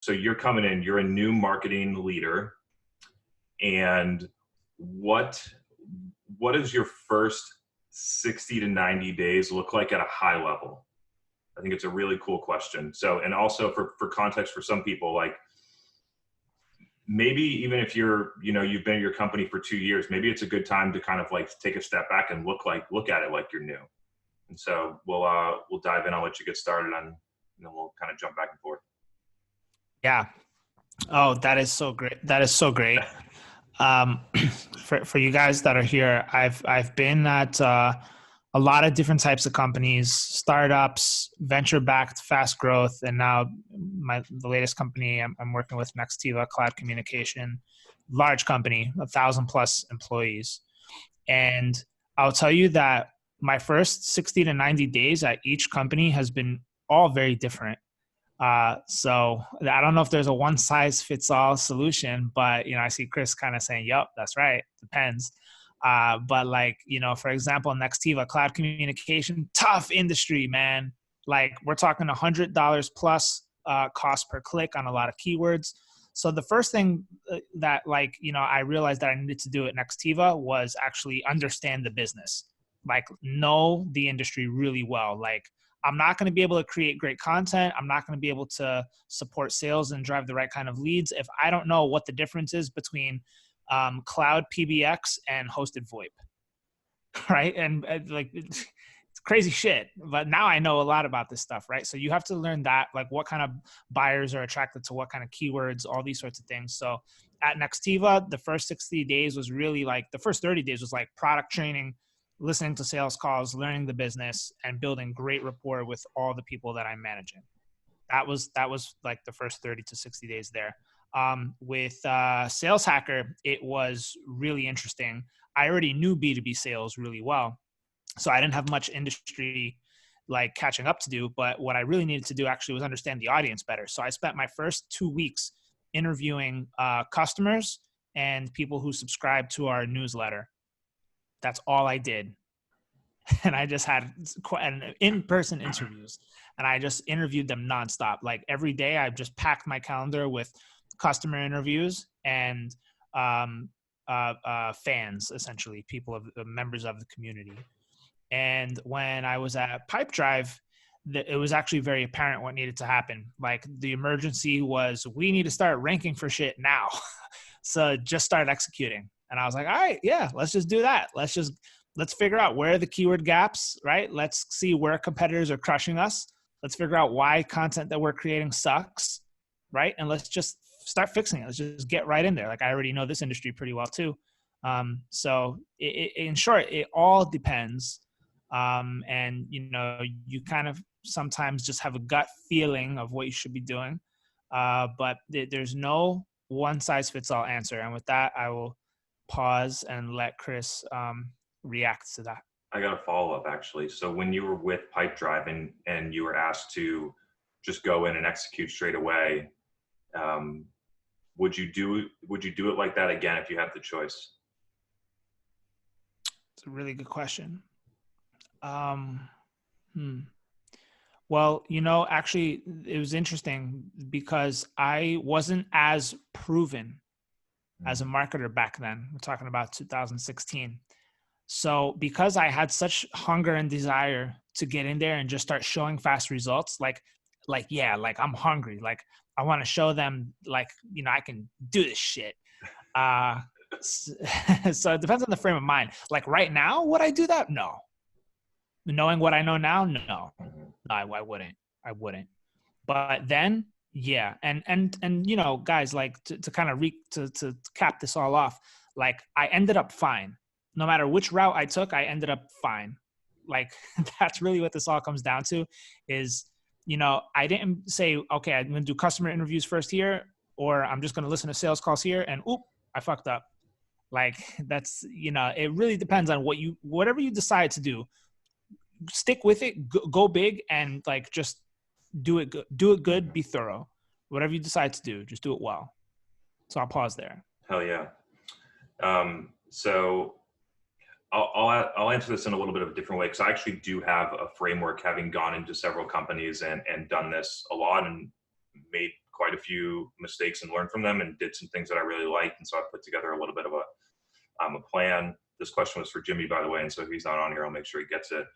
So you're coming in, you're a new marketing leader, and what does your first 60 to 90 days look like at a high level? I think it's a really cool question. So, and also for context for some people, like maybe even if you've been at your company for 2 years, maybe it's a good time to kind of like take a step back and look at it like you're new. And so we'll dive in. I'll let you get started on, and then we'll kind of jump back and forth. Yeah. Oh, that is so great. That is so great. For you guys that are here, I've been at a lot of different types of companies, startups, venture-backed, fast growth, and now the latest company I'm working with, Nextiva Cloud Communication, large company, 1,000+ employees. And I'll tell you that my first 60 to 90 days at each company has been all very different. So I don't know if there's a one size fits all solution, but I see Chris kind of saying, "Yep, that's right. Depends." But like, for example, Nextiva Cloud Communication, tough industry, man. Like we're talking $100 plus cost per click on a lot of keywords. So the first thing that I realized that I needed to do at Nextiva was actually understand the business, like know the industry really well. Like I'm not going to be able to create great content. I'm not going to be able to support sales and drive the right kind of leads if I don't know what the difference is between cloud PBX and hosted VoIP, right? And like it's crazy shit. But now I know a lot about this stuff, right? So you have to learn that, like what kind of buyers are attracted to what kind of keywords, all these sorts of things. So at Nextiva, the first 60 days was really like, the first 30 days was like product training, listening to sales calls, learning the business, and building great rapport with all the people that I'm managing. That was like the first 30 to 60 days there. With Sales Hacker, it was really interesting. I already knew B2B sales really well, so I didn't have much industry like catching up to do, but what I really needed to do actually was understand the audience better. So I spent my first 2 weeks interviewing customers and people who subscribe to our newsletter. That's all I did. And I just had in-person interviews, and I just interviewed them nonstop. Like every day, I just packed my calendar with customer interviews and fans, essentially, members of the community. And when I was at Pipedrive, it was actually very apparent what needed to happen. Like the emergency was, we need to start ranking for shit now. So just start executing. And I was like, all right, yeah, let's just do that. Let's figure out where are the keyword gaps, right? Let's see where competitors are crushing us. Let's figure out why content that we're creating sucks, right? And let's just start fixing it. Let's just get right in there. Like I already know this industry pretty well too. So in short, it all depends. And you kind of sometimes just have a gut feeling of what you should be doing. But there's no one size fits all answer. And with that, I will pause and let Chris react to that. I got a follow up actually. So when you were with Pipedrive and you were asked to just go in and execute straight away, would you do it like that again if you had the choice? It's a really good question. Well, actually, it was interesting because I wasn't as proven as a marketer back then. We're talking about 2016. So because I had such hunger and desire to get in there and just start showing fast results, like I'm hungry. Like I want to show them I can do this shit. So it depends on the frame of mind. Like right now, would I do that? No. Knowing what I know now, no, I wouldn't. But then, yeah. And guys, like to kind of to cap this all off, like I ended up fine. No matter which route I took, I ended up fine. Like that's really what this all comes down to is, I didn't say, okay, I'm going to do customer interviews first here, or I'm just going to listen to sales calls here and I fucked up. Like that's, it really depends on whatever you decide to do, stick with it, go big, and like, just do it good, be thorough. Whatever you decide to do, just do it well. So I'll pause there. Hell yeah. So I'll answer this in a little bit of a different way because I actually do have a framework, having gone into several companies and done this a lot and made quite a few mistakes and learned from them and did some things that I really liked. And so I put together a little bit of a plan. This question was for Jimmy, by the way. And so if he's not on here, I'll make sure he gets it.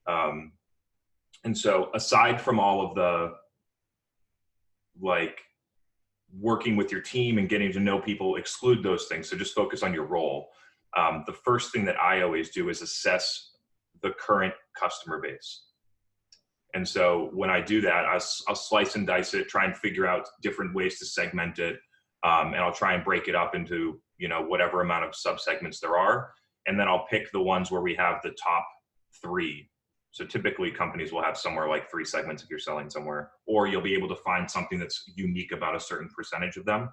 And so aside from all of the like working with your team and getting to know people, exclude those things. So just focus on your role. The first thing that I always do is assess the current customer base. And so when I do that, I'll slice and dice it, try and figure out different ways to segment it. And I'll try and break it up into, whatever amount of subsegments there are. And then I'll pick the ones where we have the top 3. So typically companies will have somewhere like 3 segments if you're selling somewhere, or you'll be able to find something that's unique about a certain percentage of them.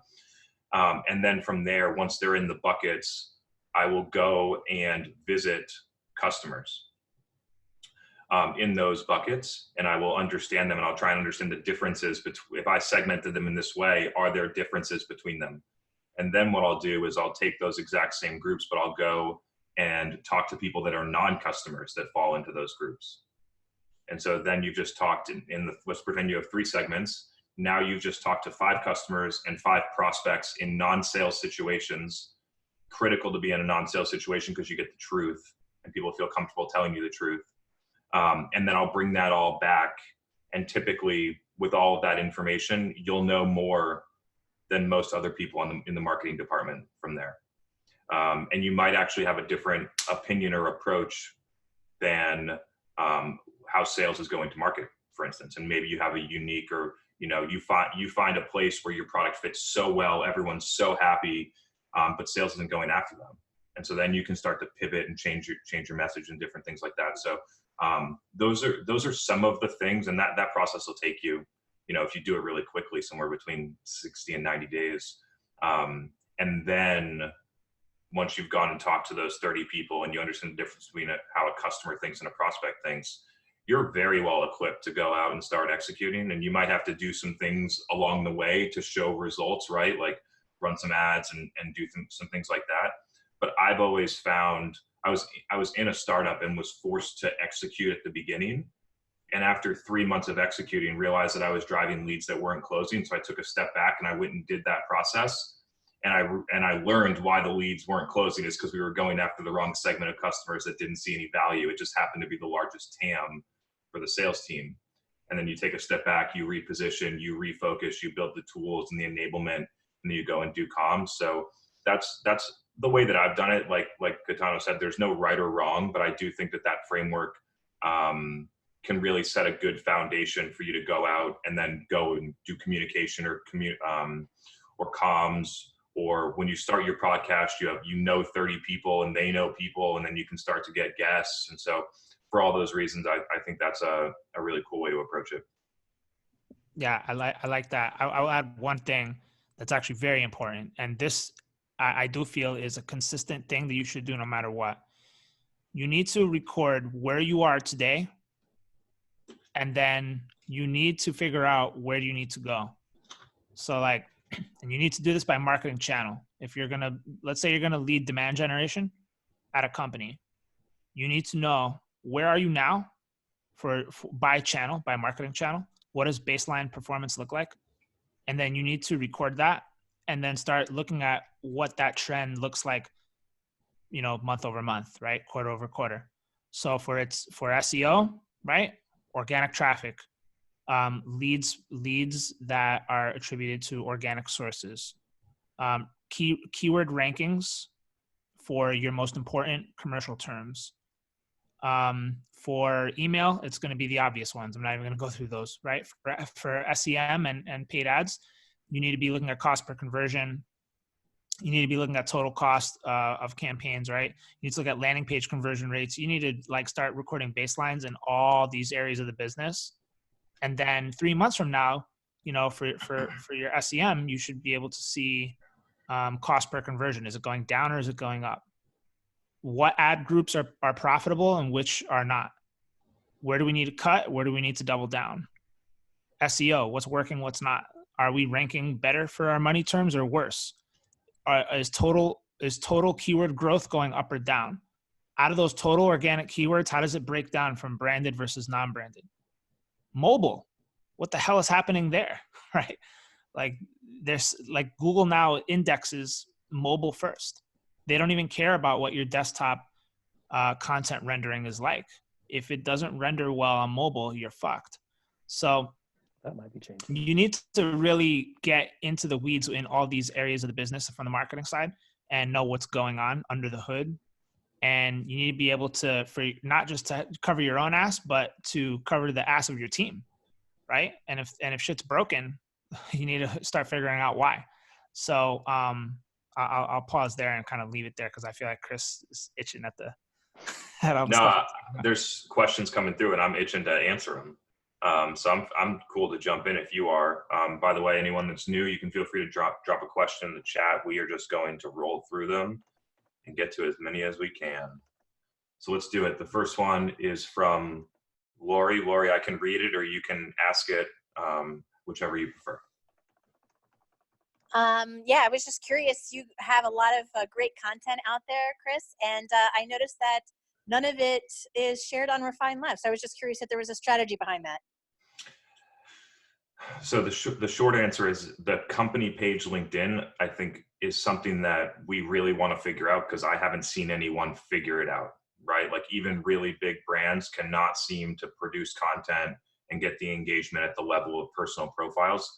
And then from there, once they're in the buckets, I will go and visit customers in those buckets, and I will understand them, and I'll try and understand the differences between, if I segmented them in this way, are there differences between them? And then what I'll do is I'll take those exact same groups, but I'll go and talk to people that are non-customers that fall into those groups. And so then you've just talked let's pretend you have 3 segments. Now you've just talked to 5 customers and 5 prospects in non-sales situations. Critical to be in a non-sales situation because you get the truth and people feel comfortable telling you the truth. And then I'll bring that all back. And typically with all of that information, you'll know more than most other people in the marketing department from there. And you might actually have a different opinion or approach than how sales is going to market, for instance. And maybe you have a unique, or you find a place where your product fits so well, everyone's so happy, but sales isn't going after them. And so then you can start to pivot and change your message and different things like that. So those are some of the things, and that process will take you, if you do it really quickly, somewhere between 60 and 90 days. And then once you've gone and talked to those 30 people and you understand the difference between how a customer thinks and a prospect thinks, you're very well equipped to go out and start executing. And you might have to do some things along the way to show results, right? Like run some ads and do some things like that. But I've always found, I was in a startup and was forced to execute at the beginning. And after 3 months of executing, realized that I was driving leads that weren't closing. So I took a step back and I went and did that process. And I learned why the leads weren't closing is because we were going after the wrong segment of customers that didn't see any value. It just happened to be the largest TAM for the sales team. And then you take a step back, you reposition, you refocus, you build the tools and the enablement, and then you go and do comms. So that's the way that I've done it. Like Gaetano said, there's no right or wrong, but I do think that framework can really set a good foundation for you to go out and then go and do communication or comms. Or when you start your podcast, you know 30 people and they know people, and then you can start to get guests. And so for all those reasons, I think that's a really cool way to approach it. Yeah, I like that. I'll add one thing that's actually very important. And this, I do feel, is a consistent thing that you should do no matter what. You need to record where you are today, and then you need to figure out where you need to go. So and you need to do this by marketing channel. If let's say you're going to lead demand generation at a company, you need to know where are you now by channel, by marketing channel. What does baseline performance look like? And then you need to record that and then start looking at what that trend looks like, month over month, right? Quarter over quarter. So for SEO, right? Organic traffic, leads that are attributed to organic sources, keyword rankings for your most important commercial terms. For email, it's going to be the obvious ones. I'm not even going to go through those, right? For SEM and paid ads, you need to be looking at cost per conversion. You need to be looking at total cost of campaigns, right? You need to look at landing page conversion rates. You need to start recording baselines in all these areas of the business. And then 3 months from now, for your SEM, you should be able to see cost per conversion. Is it going down or is it going up? What ad groups are profitable and which are not? Where do we need to cut? Where do we need to double down? SEO, what's working, what's not? Are we ranking better for our money terms or worse? Is total keyword growth going up or down? Out of those total organic keywords, how does it break down from branded versus non-branded? Mobile, what the hell is happening there, right? Like there's like Google now indexes mobile first. They don't even care about what your desktop content rendering is like. If it doesn't render well on mobile, you're fucked. So that might be changing. You need to really get into the weeds in all these areas of the business from the marketing side and know what's going on under the hood. And you need to be able to, for not just to cover your own ass, but to cover the ass of your team, right? And if shit's broken, you need to start figuring out why. So I'll pause there and kind of leave it there because I feel like Chris is itching at the head of stuff. There's questions coming through, and I'm itching to answer them. So I'm cool to jump in if you are. By the way, anyone that's new, you can feel free to drop a question in the chat. We are just going to roll through them and get to as many as we can. So let's do it. The first one is from Lori. Lori, I can read it or you can ask it, whichever you prefer. Yeah, I was just curious. You have a lot of great content out there, Chris, and I noticed that none of it is shared on Refine Labs. So I was just curious if there was a strategy behind that. So the short answer is the company page LinkedIn, I think, is something that we really want to figure out because I haven't seen anyone figure it out, right? Like even really big brands cannot seem to produce content and get the engagement at the level of personal profiles.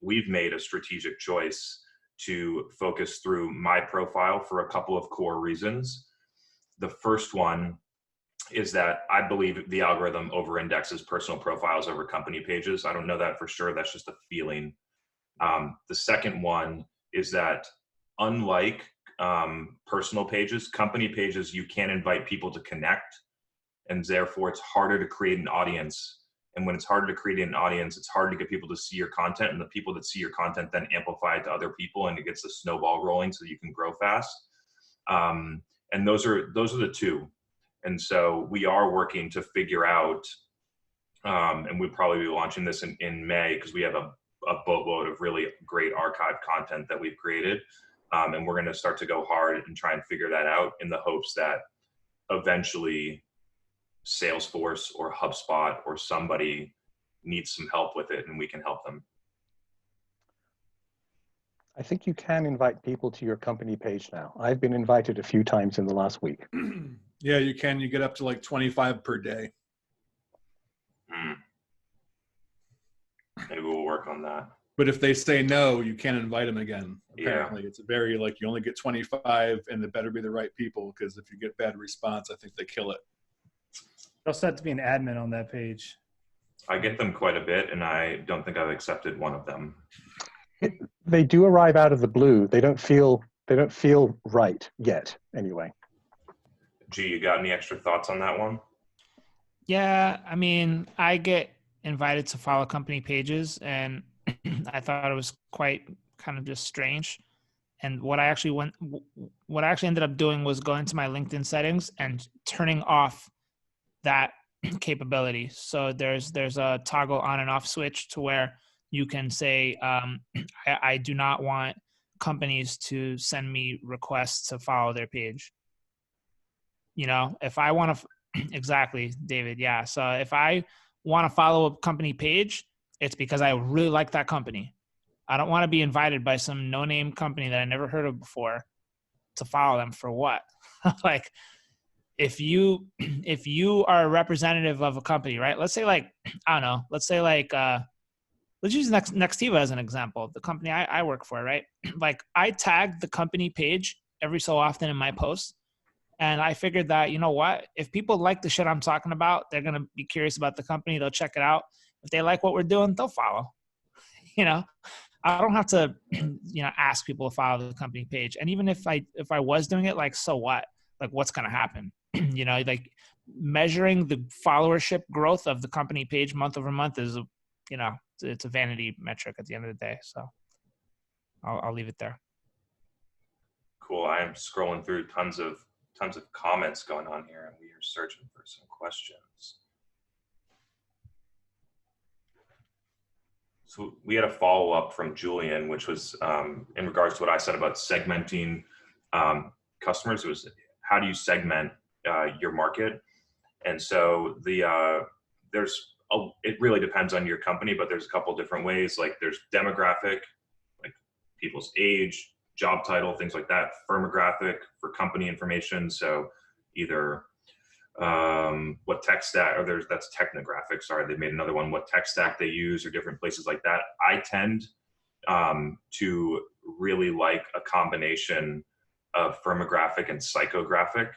We've made a strategic choice to focus through my profile for a couple of core reasons. The first one is that I believe the algorithm over-indexes personal profiles over company pages. I don't know that for sure. That's just a feeling. The second one is that unlike personal pages, company pages, you can invite people to connect, and therefore it's harder to create an audience. And when it's harder to create an audience, it's hard to get people to see your content, and the people that see your content then amplify it to other people, and it gets the snowball rolling so you can grow fast. And those are the two. And so we are working to figure out, and we'll probably be launching this in May because we have a boatload of really great archived content that we've created. And we're going to start to go hard and try and figure that out in the hopes that eventually Salesforce or HubSpot or somebody needs some help with it and we can help them. I think you can invite people to your company page now. I've been invited a few times in the last week. Yeah, you can. You get up to like 25 per day. Maybe we'll work on that. But if they say no, you can't invite them again. Apparently, Yeah. It's a very like you only get 25, and it better be the right people because if you get bad response, I think they kill it. You also have to be an admin on that page. I get them quite a bit, and I don't think I've accepted one of them. They do arrive out of the blue. They don't feel right yet, anyway. G, you got any extra thoughts on that one? Yeah, I mean, I get invited to follow company pages, and I thought it was quite kind of just strange. And what I actually ended up doing was going to my LinkedIn settings and turning off that capability. So there's a toggle on and off switch to where you can say, I do not want companies to send me requests to follow their page. You know, if I want to, exactly, David. Yeah. So if I want to follow a company page, it's because I really like that company. I don't want to be invited by some no-name company that I never heard of before to follow them for what? Like, if you are a representative of a company, right? Let's say like, I don't know, let's say like, let's use Nextiva as an example, the company I work for, right? Like I tag the company page every so often in my posts. And I figured that, you know what, if people like the shit I'm talking about, they're going to be curious about the company. They'll check it out. If they like what we're doing, they'll follow. You know, I don't have to, you know, ask people to follow the company page. And even if I was doing it, like, so what? Like, what's going to happen? You know, like measuring the followership growth of the company page month over month is, you know, it's a vanity metric at the end of the day. So I'll leave it there. Cool. I am scrolling through tons of comments going on here, and we are searching for some questions. So we had a follow-up from Julian, which was in regards to what I said about segmenting customers. It was, how do you segment your market? And so there's it really depends on your company, but there's a couple different ways. Like there's demographic, like people's age, job title, things like that. Firmographic for company information. So either what tech stack, or that's technographic. Sorry, they made another one. What tech stack they use, or different places like that. I tend to really like a combination of firmographic and psychographic,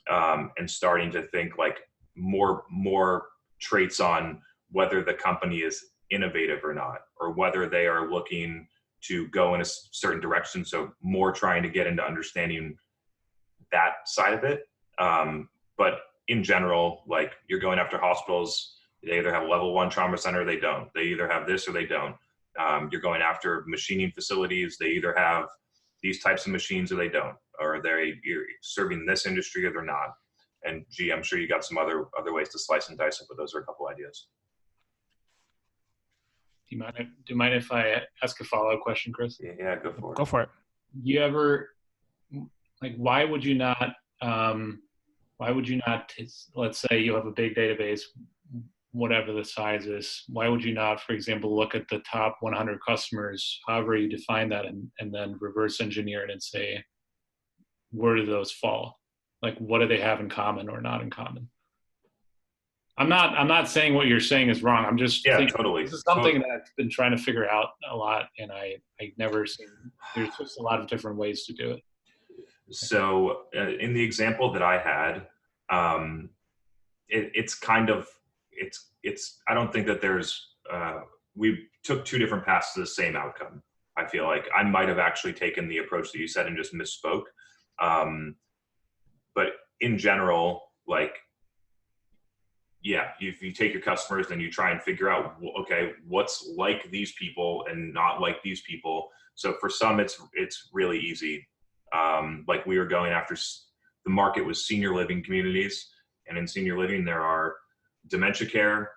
and starting to think like more traits on whether the company is innovative or not, or whether they are looking to go in a certain direction. So more trying to get into understanding that side of it. But in general, like you're going after hospitals, they either have a level 1 trauma center, or they don't. They either have this or they don't. You're going after machining facilities, they either have these types of machines or they don't, or you're serving this industry or they're not. And gee, I'm sure you got some other ways to slice and dice it, but those are a couple ideas. Do you mind if I ask a follow-up question, Chris? Yeah, go for it. Go for it. You ever, like, why would you not, let's say you have a big database, whatever the size is, why would you not, for example, look at the top 100 customers, however you define that, and then reverse engineer it and say, where do those fall? Like, what do they have in common or not in common? I'm not saying what you're saying is wrong. I'm just thinking totally. This is something that I've been trying to figure out a lot, and I never seen. There's just a lot of different ways to do it. So in the example that I had, it's kind of it's. I don't think that there's. We took two different paths to the same outcome. I feel like I might have actually taken the approach that you said and just misspoke. But in general, like, yeah, if you take your customers, then you try and figure out, okay, what's like these people and not like these people. So for some, it's really easy. Like we were going after, the market was senior living communities, and in senior living there are dementia care,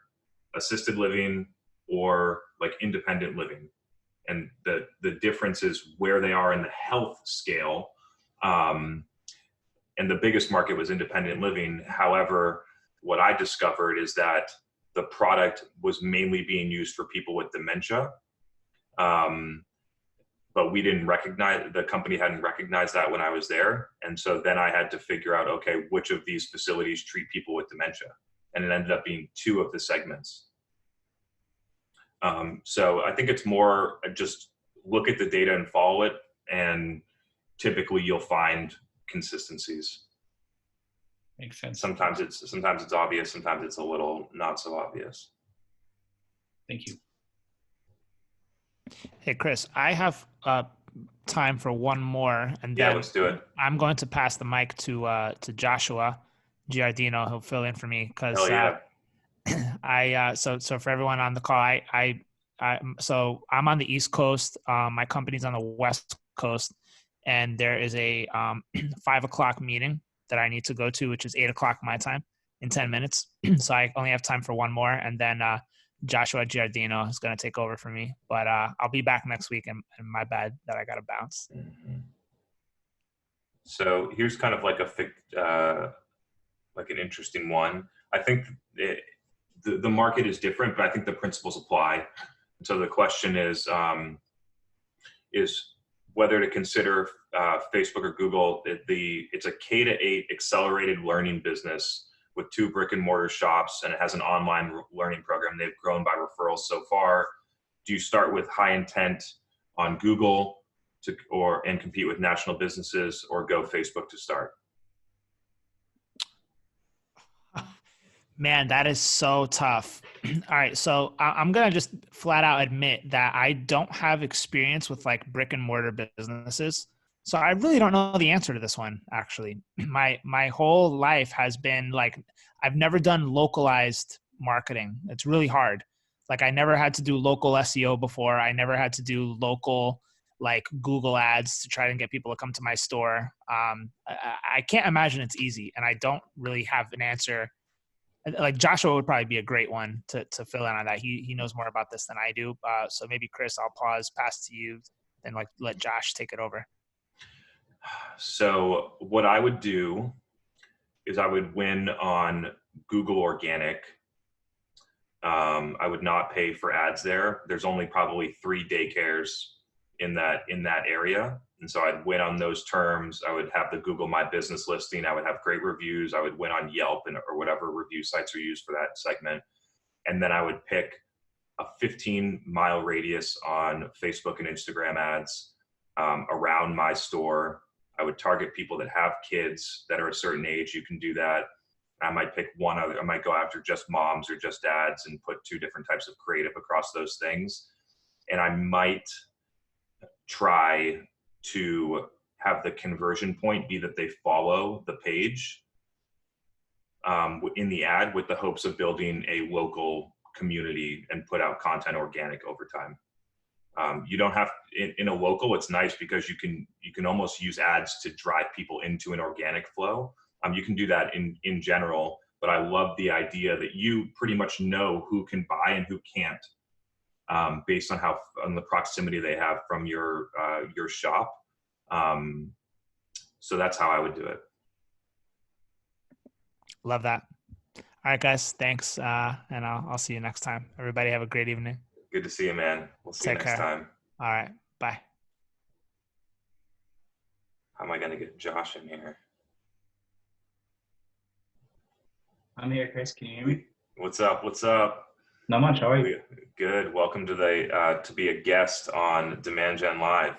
assisted living, or like independent living. And the difference is where they are in the health scale. And the biggest market was independent living. However, what I discovered is that the product was mainly being used for people with dementia. But we didn't recognize, the company hadn't recognized that when I was there. And so then I had to figure out, okay, which of these facilities treat people with dementia? And it ended up being two of the segments. So I think it's more just look at the data and follow it. And typically you'll find consistencies. Makes sense. Sometimes it's obvious, sometimes it's a little not so obvious. Thank you. Hey, Chris, I have time for one more, and then let's do it. I'm going to pass the mic to Joshua Giardino. He'll fill in for me because so for everyone on the call, so I'm on the East Coast. My company's on the West Coast, and there is a 5 o'clock meeting that I need to go to, which is 8 o'clock my time in 10 minutes. So I only have time for one more, and then Joshua Giardino is going to take over for me. But I'll be back next week, and my bad that I got to bounce. Mm-hmm. So here's kind of like like an interesting one. I think the market is different, but I think the principles apply. So the question is whether to consider Facebook or Google. It's a K-8 accelerated learning business with 2 brick and mortar shops, and it has an online learning program. They've grown by referrals so far. Do you start with high intent on Google and compete with national businesses, or go Facebook to start? Man, that is so tough. All right. So I'm going to just flat out admit that I don't have experience with like brick and mortar businesses. So I really don't know the answer to this one, actually. My whole life has been like, I've never done localized marketing. It's really hard. Like I never had to do local SEO before. I never had to do local like Google ads to try and get people to come to my store. I can't imagine it's easy, and I don't really have an answer. Like Joshua would probably be a great one to fill in on that. He knows more about this than I do. So maybe Chris, I'll pass to you, and like let Josh take it over. So what I would do is I would win on Google organic. I would not pay for ads there. There's only probably 3 daycares in that area. And so I'd win on those terms. I would have the Google My Business listing. I would have great reviews. I would win on Yelp or whatever review sites are used for that segment. And then I would pick a 15-mile radius on Facebook and Instagram ads around my store. I would target people that have kids that are a certain age. You can do that. I might pick one other. I might go after just moms or just dads and put 2 different types of creative across those things. And I might try to have the conversion point be that they follow the page in the ad with the hopes of building a local community and put out content organic over time. You don't have in a local, it's nice because you can almost use ads to drive people into an organic flow. You can do that in general, but I love the idea that you pretty much know who can buy and who can't based on the proximity they have from your shop. So that's how I would do it. Love that. All right, guys. Thanks. And I'll see you next time. Everybody have a great evening. Good to see you, man. We'll see you next time. All right. Bye. How am I going to get Josh in here? I'm here, Chris. Can you hear me? What's up? What's up? Not much. How are you? Good. Welcome to to be a guest on Demand Gen Live.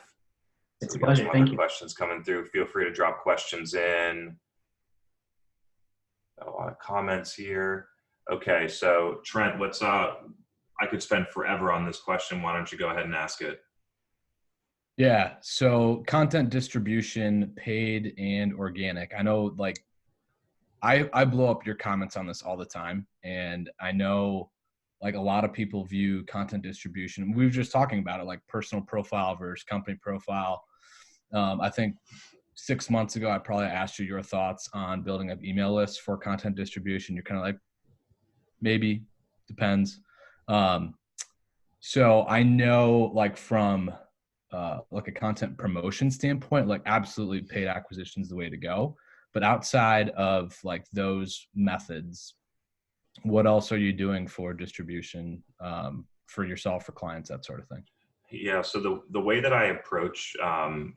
It's a pleasure. Thank you. Questions coming through. Feel free to drop questions in. Got a lot of comments here. Okay, so Trent, I could spend forever on this question. Why don't you go ahead and ask it? Yeah. So content distribution, paid and organic. I know, like, I blow up your comments on this all the time, and I know, like, a lot of people view content distribution. We were just talking about it, like personal profile versus company profile. I think 6 months ago, I probably asked you your thoughts on building up email lists for content distribution. You're kind of like, maybe, depends. So I know, like, from like a content promotion standpoint, like, absolutely paid acquisition is the way to go. But outside of, like, those methods, what else are you doing for distribution for yourself, for clients, that sort of thing? Yeah, so the way that I approach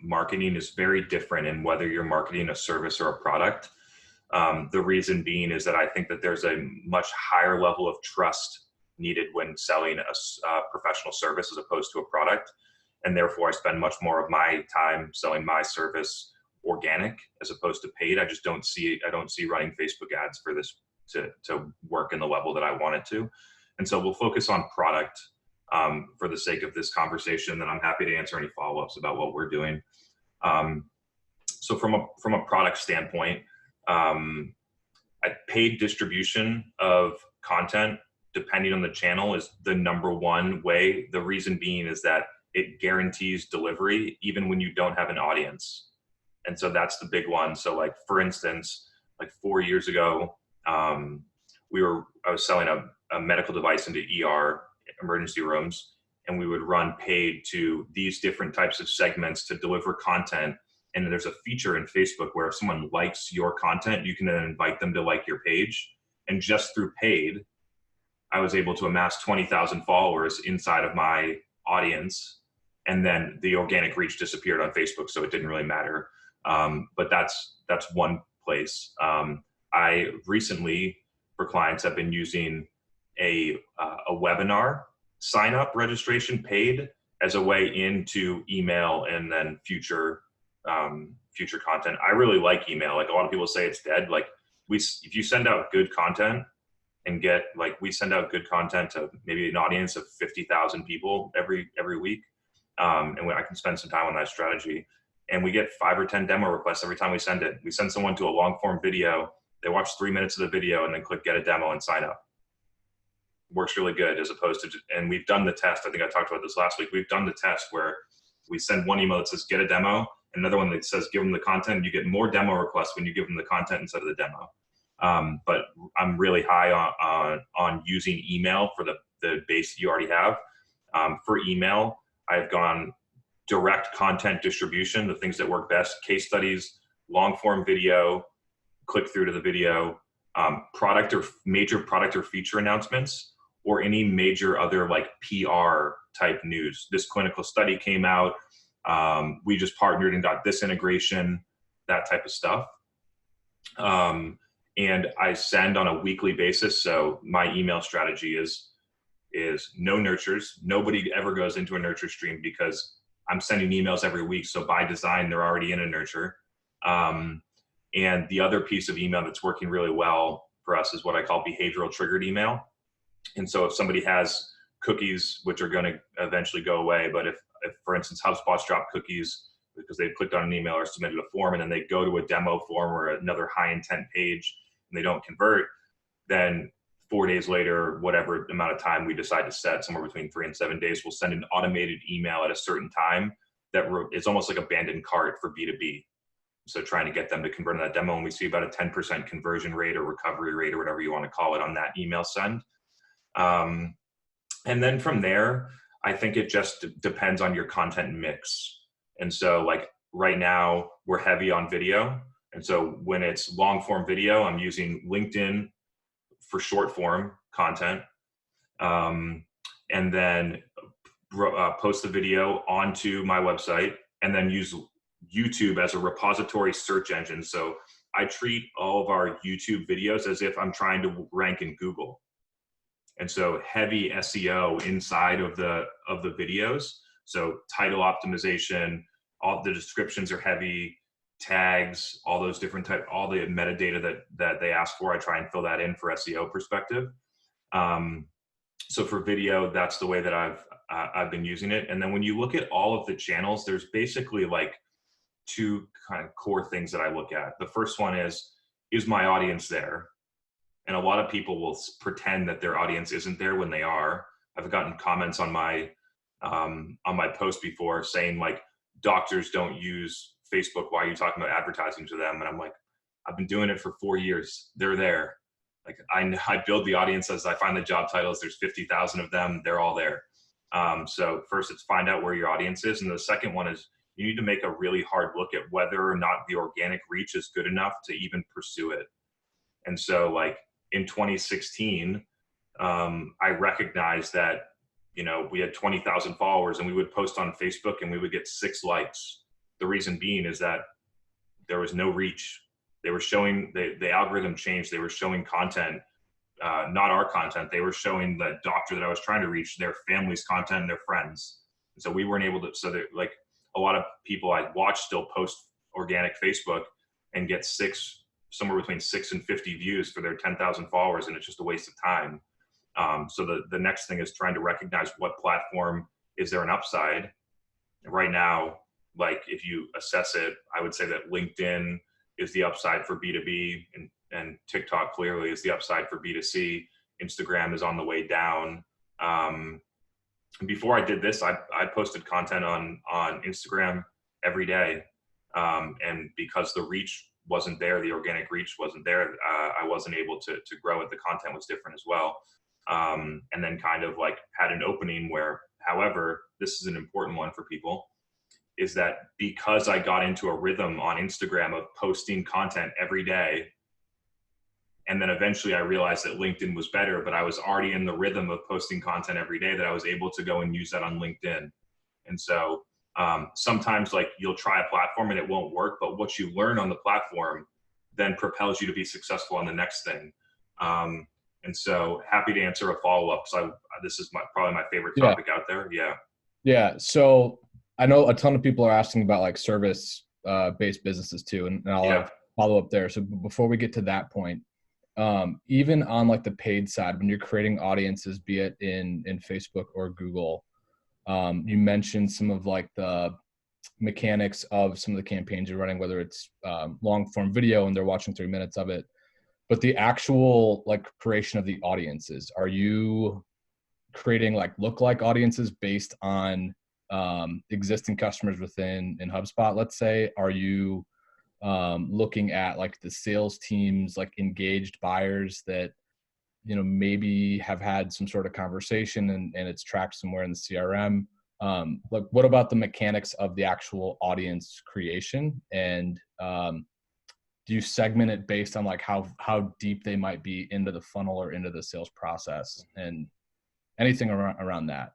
marketing is very different in whether you're marketing a service or a product. The reason being is that I think that there's a much higher level of trust needed when selling a professional service as opposed to a product. And therefore, I spend much more of my time selling my service organic as opposed to paid. I don't see running Facebook ads for this to work in the level that I want it to. And so we'll focus on product for the sake of this conversation. Then I'm happy to answer any follow-ups about what we're doing. So from a product standpoint, paid distribution of content, depending on the channel, is the #1 way. The reason being is that it guarantees delivery even when you don't have an audience. And so that's the big one. So, like, for instance, like 4 years ago, I was selling a medical device into ER emergency rooms, and we would run paid to these different types of segments to deliver content. And there's a feature in Facebook where if someone likes your content, you can then invite them to like your page. And just through paid, I was able to amass 20,000 followers inside of my audience. And then the organic reach disappeared on Facebook, so it didn't really matter. But that's one place. I recently, for clients, have been using a webinar sign up registration paid as a way into email and then future content. I really like email. Like, a lot of people say it's dead. Like, if you send out good content and we send out good content to maybe an audience of 50,000 people every week. And I can spend some time on that strategy. And we get 5 or 10 demo requests every time we send it. We send someone to a long form video. They watch 3 minutes of the video and then click get a demo and sign up. Works really good, as opposed to, and we've done the test. I think I talked about this last week. We've done the test where we send one email that says get a demo, and another one that says give them the content. You get more demo requests when you give them the content instead of the demo. But I'm really high on using email for the base you already have. For email, I've gone direct content distribution, the things that work best: case studies, long form video, click through to the video, product or major product or feature announcements, or any major other like PR type news. This clinical study came out. We just partnered and got this integration, that type of stuff. And I send on a weekly basis. So my email strategy is no nurtures. Nobody ever goes into a nurture stream because I'm sending emails every week. So by design, they're already in a nurture. And the other piece of email that's working really well for us is what I call behavioral triggered email. And so if somebody has cookies, which are going to eventually go away, but if for instance, HubSpot's dropped cookies because they've clicked on an email or submitted a form, and then they go to a demo form or another high intent page and they don't convert, then 4 days later, whatever amount of time we decide to set, somewhere between 3 and 7 days, we'll send an automated email at a certain time that is almost like abandoned cart for B2B. So trying to get them to convert on that demo, and we see about a 10% conversion rate or recovery rate or whatever you want to call it on that email send. And then from there, I think it just depends on your content mix. And so like right now we're heavy on video. And so when it's long form video, I'm using LinkedIn for short form content. And then post the video onto my website, and then use YouTube as a repository search engine. So I treat all of our YouTube videos as if I'm trying to rank in Google. And so heavy SEO inside of the videos. So title optimization, all the descriptions are heavy, tags, all those different all the metadata that they ask for, I try and fill that in for SEO perspective. So for video, that's the way that I've been using it. And then when you look at all of the channels, there's basically like two kind of core things that I look at. The first one is my audience there? And a lot of people will pretend that their audience isn't there when they are. I've gotten comments on my post before saying like, doctors don't use Facebook. Why are you talking about advertising to them? And I'm like, I've been doing it for 4 years. They're there. Like I build the audience as I find the job titles. There's 50,000 of them. They're all there. So first it's find out where your audience is. And the second one is you need to make a really hard look at whether or not the organic reach is good enough to even pursue it. And so like in 2016, I recognized that, you know, we had 20,000 followers and we would post on Facebook and we would get 6 likes. The reason being is that there was no reach. They were showing, the algorithm changed. They were showing content, not our content. They were showing the doctor that I was trying to reach, their family's content and their friends. And so we weren't able to, so that like a lot of people I watch still post organic Facebook and get somewhere between 6 and 50 views for their 10,000 followers. And it's just a waste of time. So the next thing is trying to recognize what platform is there an upside. Right now, like if you assess it, I would say that LinkedIn is the upside for B2B, and TikTok clearly is the upside for B2C. Instagram is on the way down. Before I did this, I posted content on Instagram every day. And because the reach wasn't there, the organic reach wasn't there, I wasn't able to grow it. The content was different as well. And then kind of like had an opening where, however, this is an important one for people, is that because I got into a rhythm on Instagram of posting content every day, and then eventually I realized that LinkedIn was better, but I was already in the rhythm of posting content every day, that I was able to go and use that on LinkedIn. And so sometimes like you'll try a platform and it won't work, but what you learn on the platform then propels you to be successful on the next thing. And so happy to answer a follow-up, because this is probably my favorite topic out there. Yeah. Yeah. So I know a ton of people are asking about like service based businesses too. And I'll have follow up there. So before we get to that point, even on like the paid side, when you're creating audiences, be it in Facebook or Google, you mentioned some of like the mechanics of some of the campaigns you're running, whether it's long form video and they're watching 3 minutes of it, but the actual like creation of the audiences, are you creating like lookalike audiences based on existing customers within HubSpot, let's say? Are you looking at like the sales teams, like engaged buyers that, you know, maybe have had some sort of conversation and it's tracked somewhere in the CRM? Like what about the mechanics of the actual audience creation? And do you segment it based on like how deep they might be into the funnel or into the sales process? And anything around that?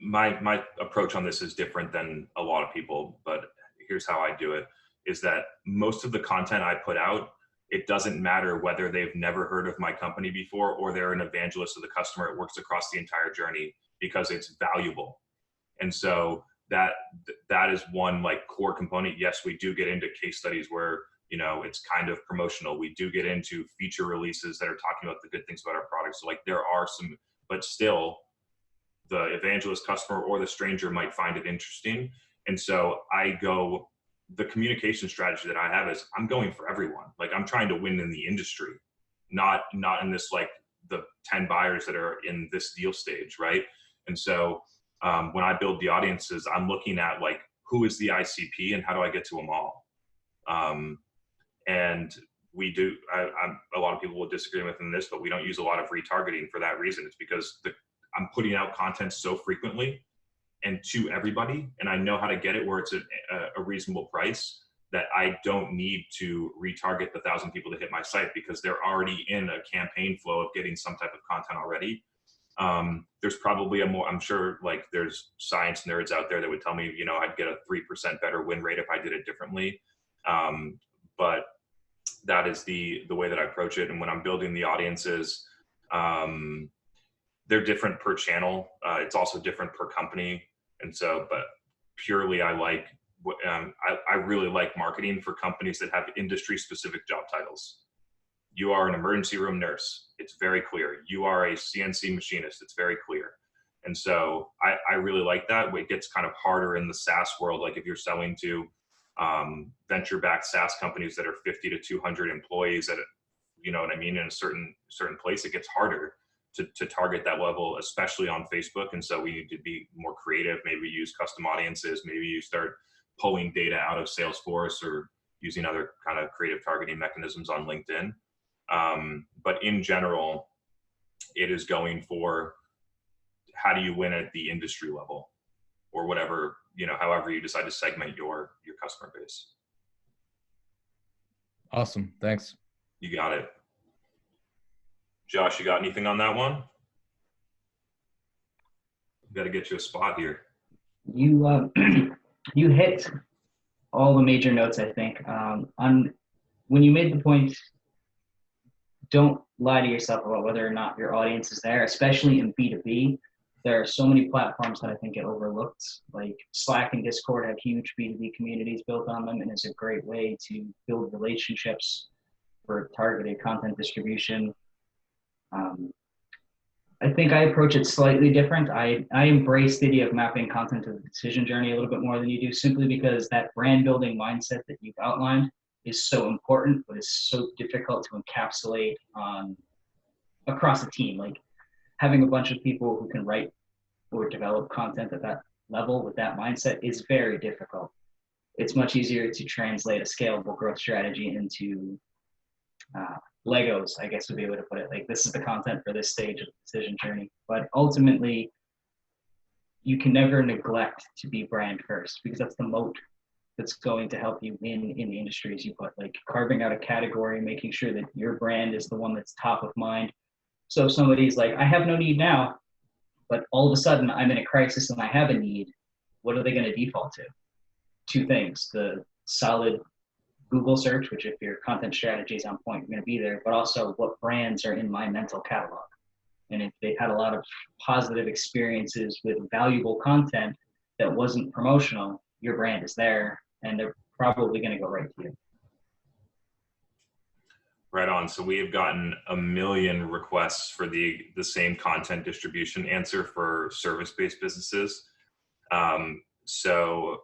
My approach on this is different than a lot of people, but here's how I do it, is that most of the content I put out, it doesn't matter whether they've never heard of my company before or they're an evangelist of the customer. It works across the entire journey because it's valuable. And so that is one like core component. Yes, we do get into case studies where, you know, it's kind of promotional. We do get into feature releases that are talking about the good things about our products. So like there are some, but still the evangelist customer or the stranger might find it interesting. And so the communication strategy that I have is I'm going for everyone. Like I'm trying to win in the industry, not in this, like the 10 buyers that are in this deal stage. Right. And so when I build the audiences, I'm looking at like, who is the ICP and how do I get to them all? And we do, a lot of people will disagree with this, but we don't use a lot of retargeting for that reason. It's because I'm putting out content so frequently and to everybody, and I know how to get it where it's a reasonable price, that I don't need to retarget the 1,000 people to hit my site because they're already in a campaign flow of getting some type of content already. There's probably I'm sure like there's science nerds out there that would tell me, you know, I'd get a 3% better win rate if I did it differently. But that is the way that I approach it. And when I'm building the audiences, they're different per channel. It's also different per company. And so, but purely I really like marketing for companies that have industry specific job titles. You are an emergency room nurse. It's very clear. You are a CNC machinist. It's very clear. And so I really like that. It gets kind of harder in the SaaS world. Like if you're selling to venture-backed SaaS companies that are 50 to 200 employees at, you know what I mean, in a certain place, it gets harder to target that level, especially on Facebook. And so we need to be more creative. Maybe use custom audiences. Maybe you start pulling data out of Salesforce or using other kind of creative targeting mechanisms on LinkedIn. But in general, it is going for how do you win at the industry level or whatever, you know, however you decide to segment your customer base. Awesome. Thanks. You got it. Josh, you got anything on that one? Got to get you a spot here. You you hit all the major notes, I think. When you made the point, don't lie to yourself about whether or not your audience is there, especially in B2B. There are so many platforms that I think get overlooked. Like Slack and Discord have huge B2B communities built on them, and it's a great way to build relationships for targeted content distribution. I think I approach it slightly different. I embrace the idea of mapping content to the decision journey a little bit more than you do, simply because that brand building mindset that you've outlined is so important, but it's so difficult to encapsulate across a team. Like having a bunch of people who can write or develop content at that level with that mindset is very difficult. It's much easier to translate a scalable growth strategy into Legos, I guess would be a way to put it. Like, this is the content for this stage of the decision journey. But ultimately, you can never neglect to be brand first, because that's the moat that's going to help you win in the industries you put. Like carving out a category, making sure that your brand is the one that's top of mind. So if somebody's like, I have no need now, but all of a sudden I'm in a crisis and I have a need, what are they going to default to? Two things: the solid Google search, which if your content strategy is on point, you're going to be there, but also what brands are in my mental catalog. And if they've had a lot of positive experiences with valuable content that wasn't promotional, your brand is there, and they're probably going to go right to you. Right on. So we have gotten 1 million requests for the same content distribution answer for service-based businesses. So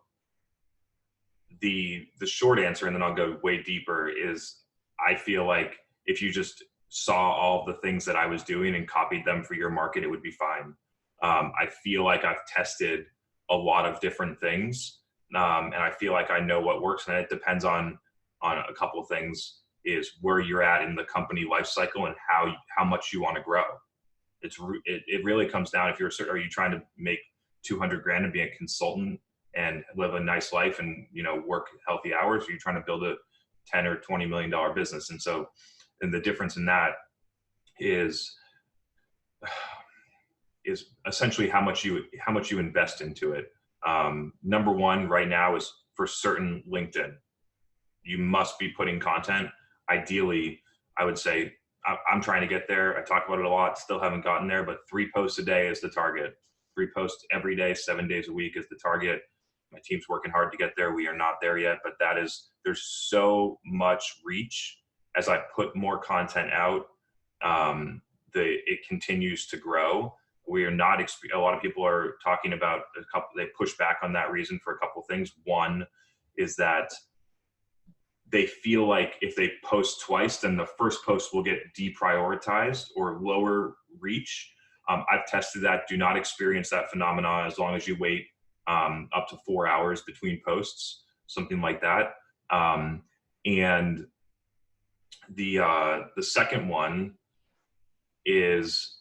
the short answer, and then I'll go way deeper, is I feel like if you just saw all the things that I was doing and copied them for your market, it would be fine. I feel like I've tested a lot of different things, and I feel like I know what works, and it depends on a couple of things. Is where you're at in the company life cycle and how much you want to grow. It really comes down, are you trying to make 200 grand and be a consultant and live a nice life and, you know, work healthy hours, or are you trying to build a $10 or $20 million business? And so, and the difference in that is essentially how much you invest into it. Number one right now is for certain LinkedIn. You must be putting content. Ideally, I would say I'm trying to get there. I talk about it a lot, still haven't gotten there, but 3 posts a day is the target. 3 posts every day, 7 days a week is the target. My team's working hard to get there. We are not there yet, but there's so much reach as I put more content out. It continues to grow. We are not, a lot of people are talking about they push back on that reason for a couple things. One is that they feel like if they post twice, then the first post will get deprioritized or lower reach. I've tested that. Do not experience that phenomenon as long as you wait up to 4 hours between posts, something like that. And the second one is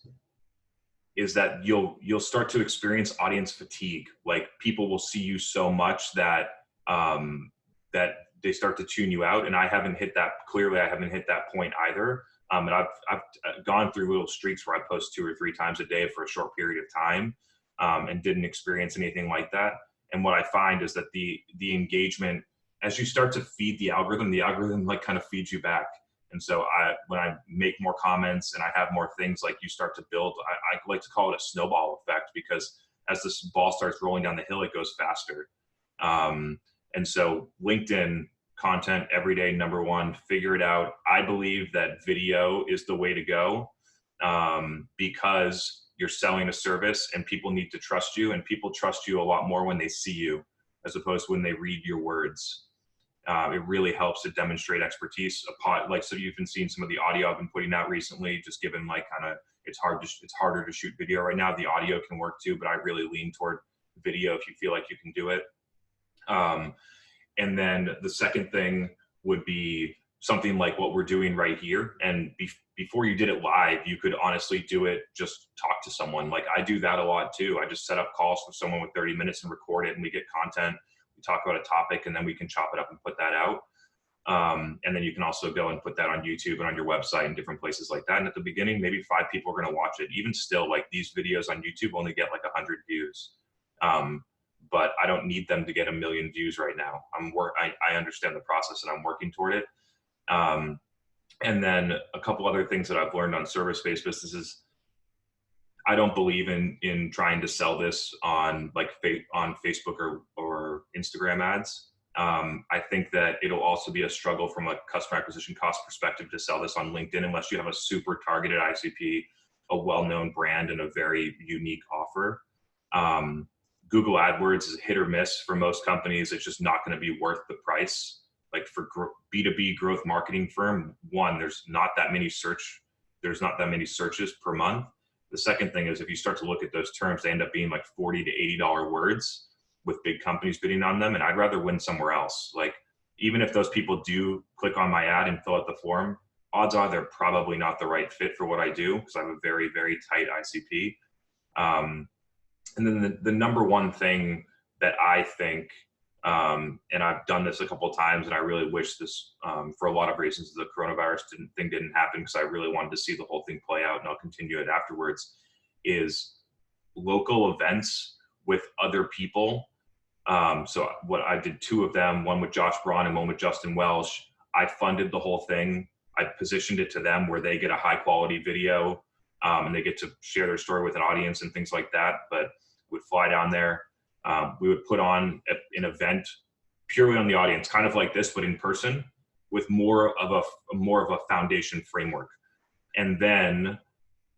that you'll start to experience audience fatigue. Like people will see you so much that that they start to tune you out. And I haven't hit that point either. And I've gone through little streaks where I post 2 or 3 times a day for a short period of time, and didn't experience anything like that. And what I find is that the engagement, as you start to feed the algorithm like kind of feeds you back. And so when I make more comments and I have more things, like you start to build, I like to call it a snowball effect, because as this ball starts rolling down the hill, it goes faster. And so LinkedIn content every day, number one, figure it out. I believe that video is the way to go, because you're selling a service and people need to trust you, and people trust you a lot more when they see you as opposed to when they read your words. It really helps to demonstrate expertise. So you've been seeing some of the audio I've been putting out recently, just given like it's harder to shoot video right now. The audio can work too, but I really lean toward video if you feel like you can do it. And then the second thing would be something like what we're doing right here. And before you did it live, you could honestly do it, just talk to someone. Like I do that a lot too. I just set up calls with someone with 30 minutes and record it, and we get content. We talk about a topic, and then we can chop it up and put that out. And then you can also go and put that on YouTube and on your website and different places like that. And at the beginning, maybe 5 people are going to watch it. Even still, like these videos on YouTube only get like 100 views. But I don't need them to get 1 million views right now. I understand the process and I'm working toward it. And then a couple other things that I've learned on service-based businesses. I don't believe in trying to sell this on Facebook or Instagram ads. I think that it'll also be a struggle from a customer acquisition cost perspective to sell this on LinkedIn unless you have a super targeted ICP, a well-known brand, and a very unique offer. Google AdWords is hit or miss for most companies. It's just not going to be worth the price. Like for B2B growth marketing firm, one, there's not that many searches per month. The second thing is if you start to look at those terms, they end up being like $40 to $80 words with big companies bidding on them. And I'd rather win somewhere else. Like even if those people do click on my ad and fill out the form, odds are they're probably not the right fit for what I do, because I have a very, very tight ICP. And then the number one thing that I think, and I've done this a couple of times, and I really wish this, for a lot of reasons, the coronavirus thing didn't happen, because I really wanted to see the whole thing play out, and I'll continue it afterwards, is local events with other people. So what I did 2 of them, one with Josh Braun and one with Justin Welsh. I funded the whole thing. I positioned it to them where they get a high quality video, and they get to share their story with an audience and things like that. But would fly down there. We would put on an event purely on the audience, kind of like this, but in person, with more of a foundation framework. And then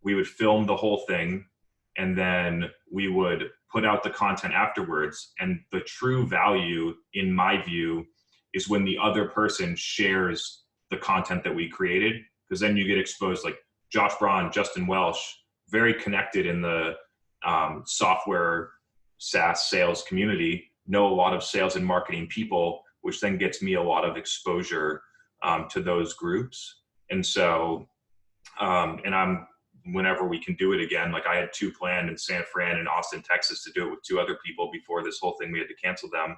we would film the whole thing, and then we would put out the content afterwards. And the true value, in my view, is when the other person shares the content that we created, because then you get exposed. Like Josh Braun, Justin Welsh, very connected in the software SaaS sales community, know a lot of sales and marketing people, which then gets me a lot of exposure to those groups. And so, whenever we can do it again, like I had 2 planned in San Fran and Austin, Texas, to do it with 2 other people before this whole thing, we had to cancel them.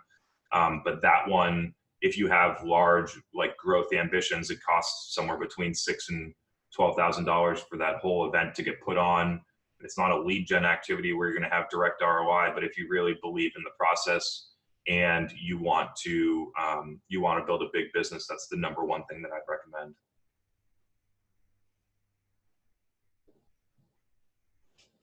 But that one, if you have large like growth ambitions, it costs somewhere between $6,000 and $12,000 for that whole event to get put on. It's not a lead gen activity where you're going to have direct ROI, but if you really believe in the process and you want to build a big business, that's the number one thing that I'd recommend.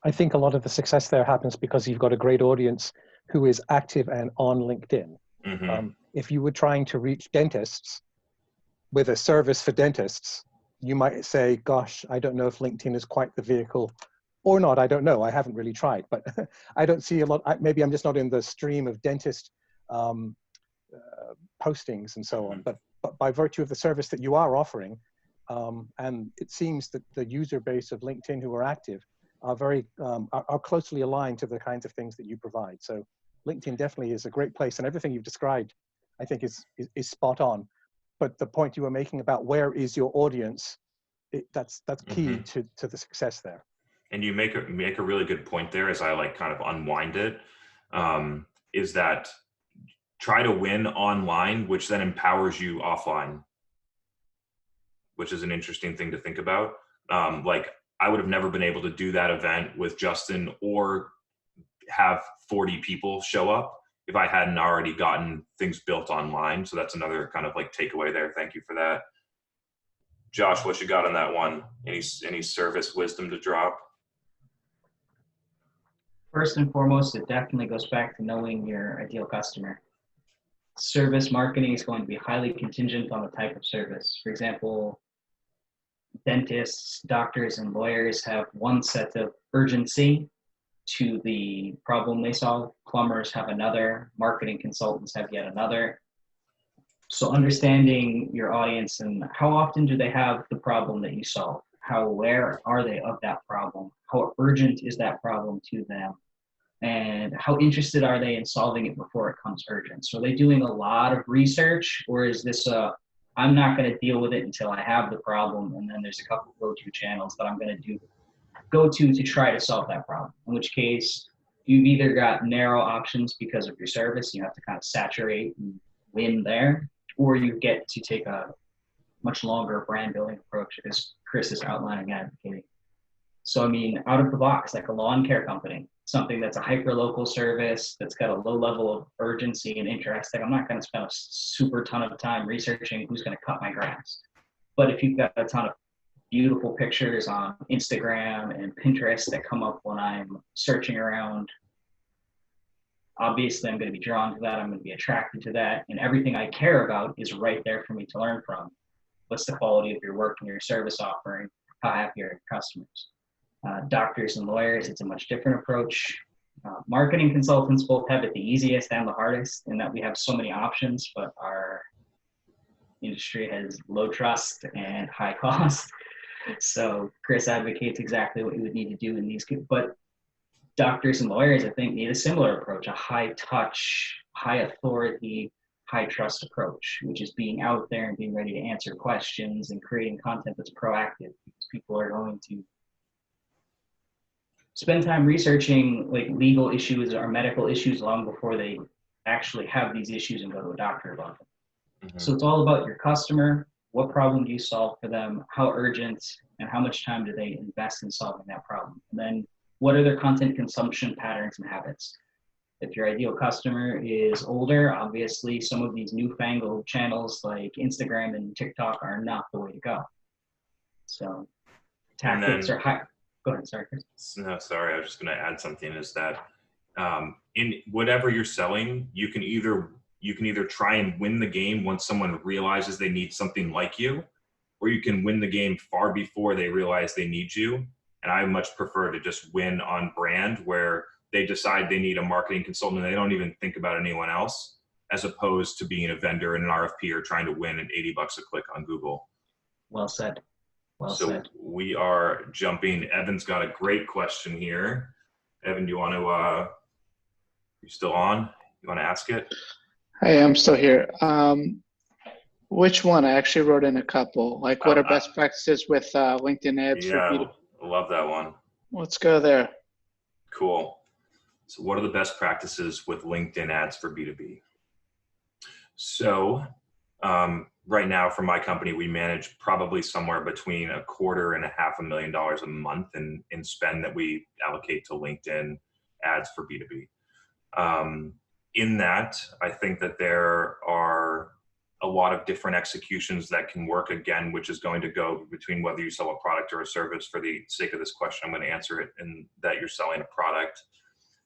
I think a lot of the success there happens because you've got a great audience who is active and on LinkedIn. Mm-hmm. If you were trying to reach dentists with a service for dentists, you might say, gosh, I don't know if LinkedIn is quite the vehicle or not. I don't know. I haven't really tried, but I don't see a lot. Maybe I'm just not in the stream of dentist postings and so on. But by virtue of the service that you are offering, and it seems that the user base of LinkedIn who are active are very are closely aligned to the kinds of things that you provide. So LinkedIn definitely is a great place, and everything you've described, I think, is spot on. But the point you were making about where is your audience, that's key to the success there. And you make a really good point there, as I like kind of unwind it, is that try to win online, which then empowers you offline, which is an interesting thing to think about. Like, I would have never been able to do that event with Justin or have 40 people show up if I hadn't already gotten things built online. So that's another kind of like takeaway there. Thank you for that. Josh, what you got on that one? Any service wisdom to drop? First and foremost, it definitely goes back to knowing your ideal customer. Service marketing is going to be highly contingent on the type of service. For example, dentists, doctors, and lawyers have one set of urgency to the problem they solve. Plumbers have another. Marketing consultants have yet another. So understanding your audience and how often do they have the problem that you solve? How aware are they of that problem? How urgent is that problem to them? And how interested are they in solving it before it comes urgent? So are they doing a lot of research, or is this I'm not going to deal with it until I have the problem, and then there's a couple of go-to channels that I'm going to go to try to solve that problem? In which case, you've either got narrow options because of your service, you have to kind of saturate and win there, or you get to take a much longer brand building approach, as Chris is outlining and advocating. So, I mean, out of the box, like a lawn care company, something that's a hyper-local service that's got a low level of urgency and interest. Like, I'm not going to spend a super ton of time researching who's going to cut my grass. But if you've got a ton of beautiful pictures on Instagram and Pinterest that come up when I'm searching around, obviously I'm going to be drawn to that. I'm going to be attracted to that. And everything I care about is right there for me to learn from. What's the quality of your work and your service offering? How happy are your customers? Doctors and lawyers, it's a much different approach. Marketing consultants both have it the easiest and the hardest in that we have so many options, but our industry has low trust and high cost. So Chris advocates exactly what you would need to do in these, but doctors and lawyers, I think, need a similar approach, a high touch, high authority, high trust approach, which is being out there and being ready to answer questions and creating content that's proactive, because people are going to spend time researching like legal issues or medical issues long before they actually have these issues and go to a doctor about them. So it's all about your customer. What problem do you solve for them? How urgent and how much time do they invest in solving that problem? And then what are their content consumption patterns and habits? If your ideal customer is older, obviously some of these newfangled channels like Instagram and TikTok are not the way to go. So tactics are high. Go ahead, sorry, Chris. No, sorry, I was just going to add something, is that in whatever you're selling, you can either try and win the game once someone realizes they need something like you, or you can win the game far before they realize they need you. And I much prefer to just win on brand, where they decide they need a marketing consultant and they don't even think about anyone else, as opposed to being a vendor in an RFP or trying to win at $80 a click on Google. Well said. Well said. We are jumping. Evan's got a great question here. Evan, do you want to, you still on? You want to ask it? Hey, I'm still here. Which one? I actually wrote in a couple. Like, what are best practices with LinkedIn ads for B2B? I love that one. Let's go there. Cool. So what are the best practices with LinkedIn ads for B2B? So right now for my company, we manage probably somewhere between $250,000 and $500,000 a month in spend that we allocate to LinkedIn ads for B2B. In that, I think that there are a lot of different executions that can work, again, which is going to go between whether you sell a product or a service. For the sake of this question, I'm going to answer it in that you're selling a product.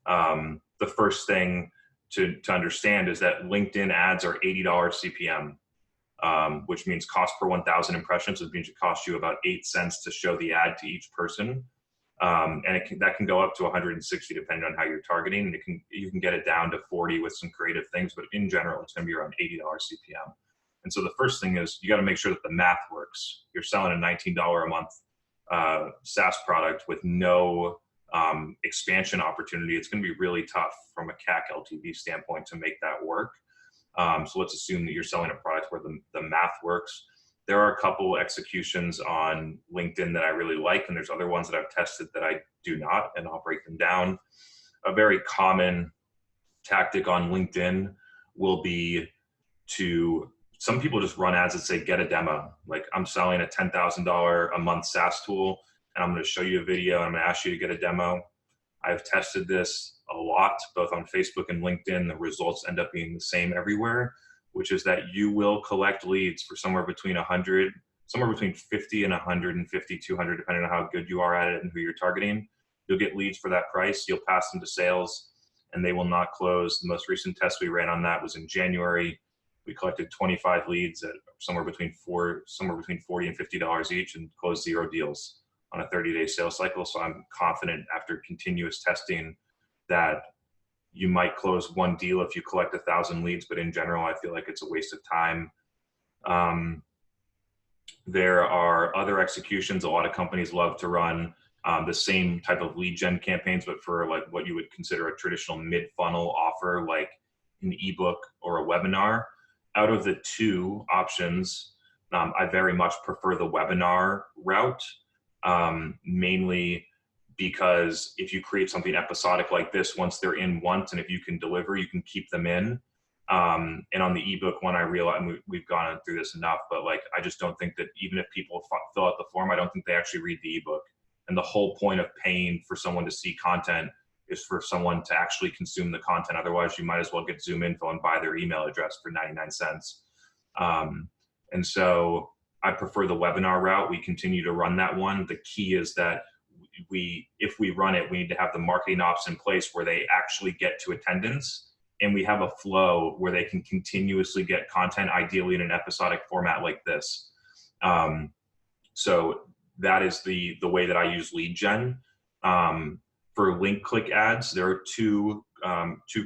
The first thing to understand is that LinkedIn ads are $80 CPM, which means cost per 1,000 impressions, which means it costs you about 8 cents to show the ad to each person. And that can go up to 160 depending on how you're targeting. And you can get it down to 40 with some creative things, but in general, it's going to be around $80 CPM. And so the first thing is you got to make sure that the math works. You're selling a $19 a month SaaS product with no expansion opportunity. It's going to be really tough from a CAC LTV standpoint to make that work. So let's assume that you're selling a product where the math works. There are a couple executions on LinkedIn that I really like, and there's other ones that I've tested that I do not, and I'll break them down. A very common tactic on LinkedIn will be some people just run ads that say, get a demo. Like, I'm selling a $10,000 a month SaaS tool, and I'm going to show you a video, and I'm going to ask you to get a demo. I've tested this a lot, both on Facebook and LinkedIn. The results end up being the same everywhere, which is that you will collect leads for somewhere between 50 and 150, 200, depending on how good you are at it and who you're targeting. You'll get leads for that price. You'll pass them to sales, and they will not close. The most recent test we ran on that was in January. We collected 25 leads at somewhere between $40 and $50 each, and closed 0 deals on a 30-day sales cycle. So I'm confident after continuous testing that you might close 1 deal if you collect 1,000 leads, but in general, I feel like it's a waste of time. There are other executions. A lot of companies love to run the same type of lead gen campaigns, but for like what you would consider a traditional mid-funnel offer, like an ebook or a webinar. Out of the 2 options, I very much prefer the webinar route, mainly because if you create something episodic like this, once they're in once, and if you can deliver, you can keep them in. And on the ebook one, I realize, and we've gone through this enough, but like, I just don't think that even if people fill out the form, I don't think they actually read the ebook. And the whole point of paying for someone to see content is for someone to actually consume the content. Otherwise, you might as well get Zoom info and buy their email address for 99 cents. And so I prefer the webinar route. We continue to run that one. The key is that if we run it, we need to have the marketing ops in place where they actually get to attendance, and we have a flow where they can continuously get content, ideally in an episodic format like this. So that is the way that I use lead gen. For link click ads, there are two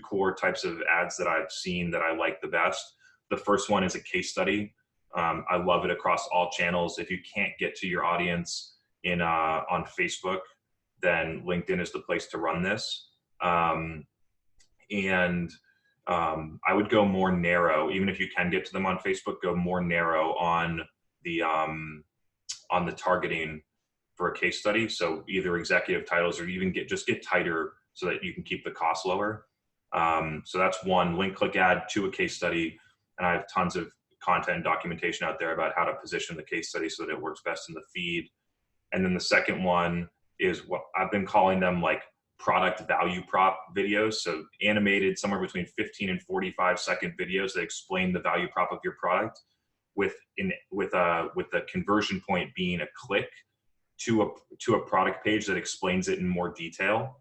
core types of ads that I've seen that I like the best. The first one is a case study. I love it across all channels. If you can't get to your audience on Facebook, then LinkedIn is the place to run this. I would go more narrow, even if you can get to them on Facebook, go more narrow on the targeting for a case study. So either executive titles, or even get tighter so that you can keep the cost lower. So that's one link click ad to a case study. And I have tons of content and documentation out there about how to position the case study so that it works best in the feed. And then the second one is what I've been calling them, like product value prop videos. So animated, somewhere between 15 and 45-second videos that explain the value prop of your product, with the conversion point being a click to a product page that explains it in more detail.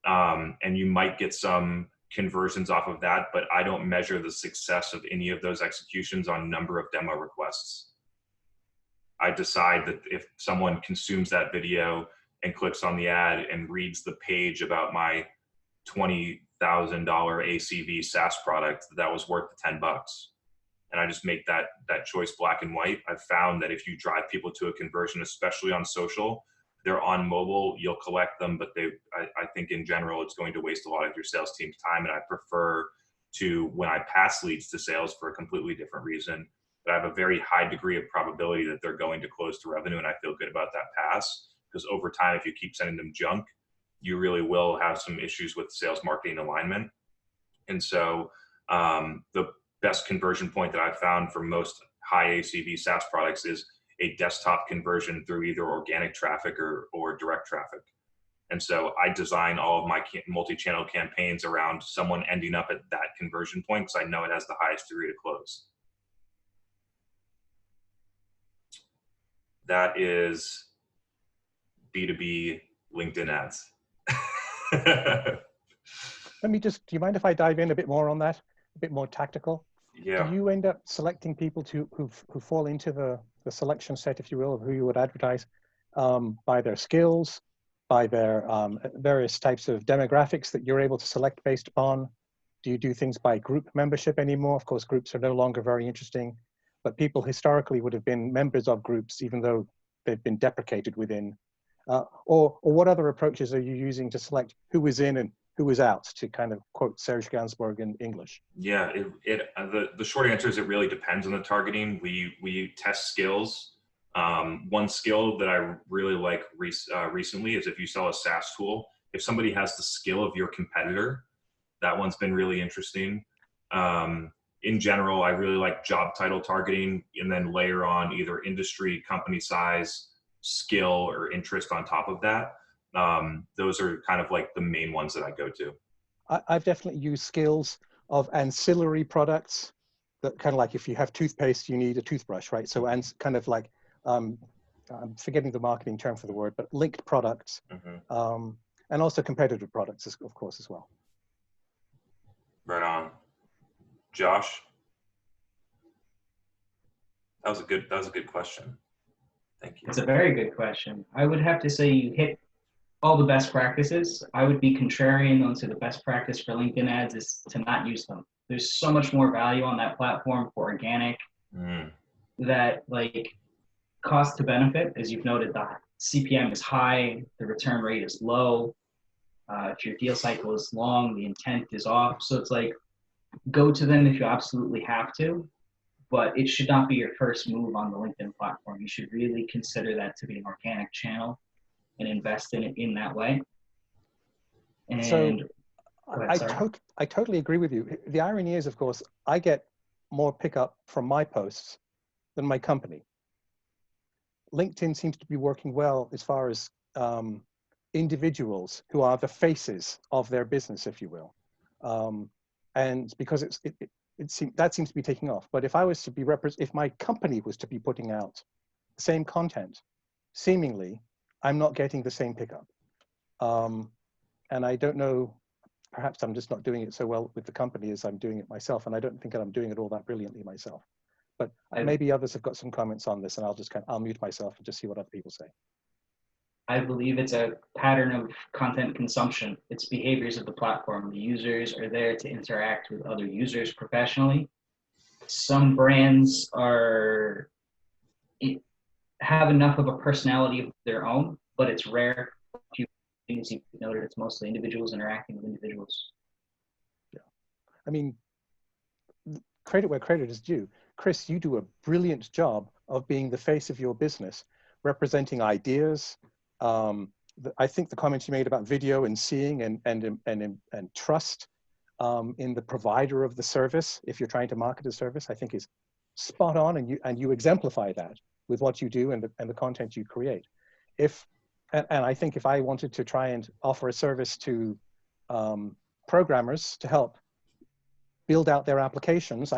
And you might get some conversions off of that, but I don't measure the success of any of those executions on number of demo requests. I decide that if someone consumes that video and clicks on the ad and reads the page about my $20,000 ACV SaaS product, that was worth the $10. And I just make that choice black and white. I've found that if you drive people to a conversion, especially on social, they're on mobile, you'll collect them, but I think in general, it's going to waste a lot of your sales team's time. And I prefer to, when I pass leads to sales for a completely different reason, but I have a very high degree of probability that they're going to close to revenue, and I feel good about that pass. Because over time, if you keep sending them junk, you really will have some issues with sales marketing alignment. And so the best conversion point that I've found for most high ACV SaaS products is a desktop conversion through either organic traffic or direct traffic. And so I design all of my multi-channel campaigns around someone ending up at that conversion point because I know it has the highest degree to close. That is B2B LinkedIn ads. Let me just, do you mind if I dive in a bit more on that? A bit more tactical? Yeah. Do you end up selecting people who fall into the selection set, if you will, of who you would advertise by their skills, by their various types of demographics that you're able to select based upon? Do you do things by group membership anymore? Of course, groups are no longer very interesting, but people historically would have been members of groups, even though they've been deprecated within. Or what other approaches are you using to select who is in and who is out, to kind of quote Serge Gainsbourg in English? Yeah, the short answer is it really depends on the targeting. We test skills. One skill that I really like recently is if you sell a SaaS tool, if somebody has the skill of your competitor, that one's been really interesting. In general, I really like job title targeting, and then layer on either industry, company size, skill, or interest on top of that. Those are kind of like the main ones that I go to. I've definitely used skills of ancillary products, that kind of like if you have toothpaste, you need a toothbrush, right? So, and kind of like, I'm forgetting the marketing term for the word, but linked products, and also competitive products, of course, as well. Right on. Josh? That was a good question. Thank you. It's a very good question. I would have to say you hit all the best practices. I would be contrarian onto the best practice for LinkedIn ads is to not use them. There's so much more value on that platform for organic that, like, cost to benefit, as you've noted, the CPM is high, the return rate is low. If your deal cycle is long, the intent is off. So it's like, go to them if you absolutely have to, but it should not be your first move on the LinkedIn platform. You should really consider that to be an organic channel and invest in it in that way. And so ahead, I totally agree with you. The irony is, of course, I get more pickup from my posts than my company. LinkedIn seems to be working well as far as individuals who are the faces of their business, if you will. And because that seems to be taking off. But if I was to be if my company was to be putting out the same content, seemingly, I'm not getting the same pickup. And I don't know, perhaps I'm just not doing it so well with the company as I'm doing it myself. And I don't think that I'm doing it all that brilliantly myself. But maybe others have got some comments on this, and I'll mute myself and just see what other people say. I believe it's a pattern of content consumption. It's behaviors of the platform. The users are there to interact with other users professionally. Some brands have enough of a personality of their own, but it's rare. A few things you've noted, it's mostly individuals interacting with individuals. Yeah, I mean, credit where credit is due. Chris, you do a brilliant job of being the face of your business, representing ideas. I think the comments you made about video and seeing and trust in the provider of the service, if you're trying to market a service, I think is spot on, and you exemplify that with what you do and the content you create. And I think if I wanted to try and offer a service to programmers to help build out their applications,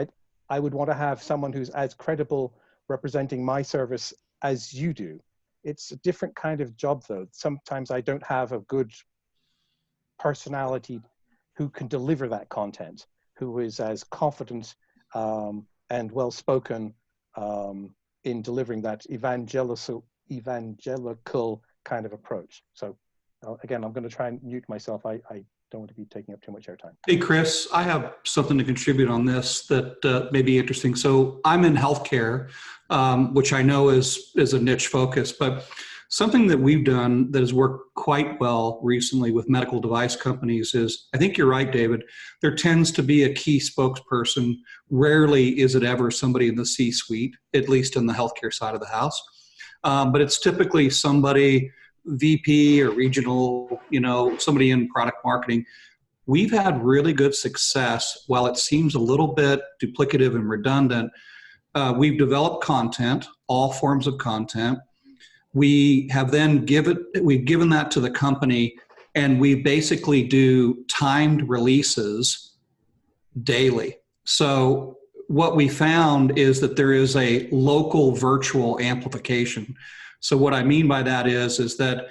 I would want to have someone who's as credible representing my service as you do. It's a different kind of job, though. Sometimes I don't have a good personality who can deliver that content, who is as confident and well-spoken in delivering that evangelical kind of approach. So again, I'm going to try and mute myself. I don't want to be taking up too much airtime. Hey, Chris, I have something to contribute on this that may be interesting. So I'm in healthcare, which I know is a niche focus, but something that we've done that has worked quite well recently with medical device companies is, I think you're right, David, there tends to be a key spokesperson. Rarely is it ever somebody in the C-suite, at least in the healthcare side of the house. But it's typically somebody, VP or regional, somebody in product marketing. We've had really good success, while it seems a little bit duplicative and redundant, we've developed content, all forms of content. We have then we've given that to the company, and we basically do timed releases daily. So what we found is that there is a local virtual amplification. So what I mean by that is that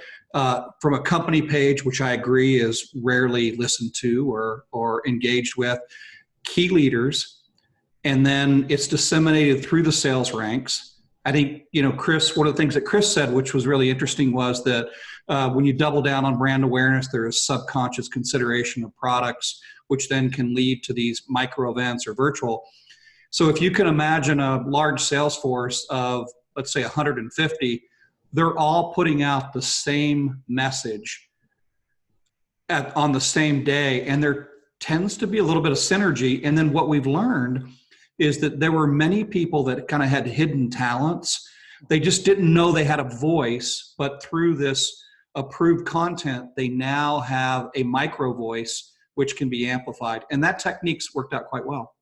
from a company page, which I agree is rarely listened to or engaged with, key leaders, and then it's disseminated through the sales ranks. I think, Chris, one of the things that Chris said, which was really interesting, was that when you double down on brand awareness, there is subconscious consideration of products, which then can lead to these micro events or virtual. So if you can imagine a large sales force of, let's say, 150, they're all putting out the same message on the same day, and there tends to be a little bit of synergy. And then what we've learned is that there were many people that kind of had hidden talents. They just didn't know they had a voice, but through this approved content, they now have a micro voice which can be amplified. And that technique's worked out quite well.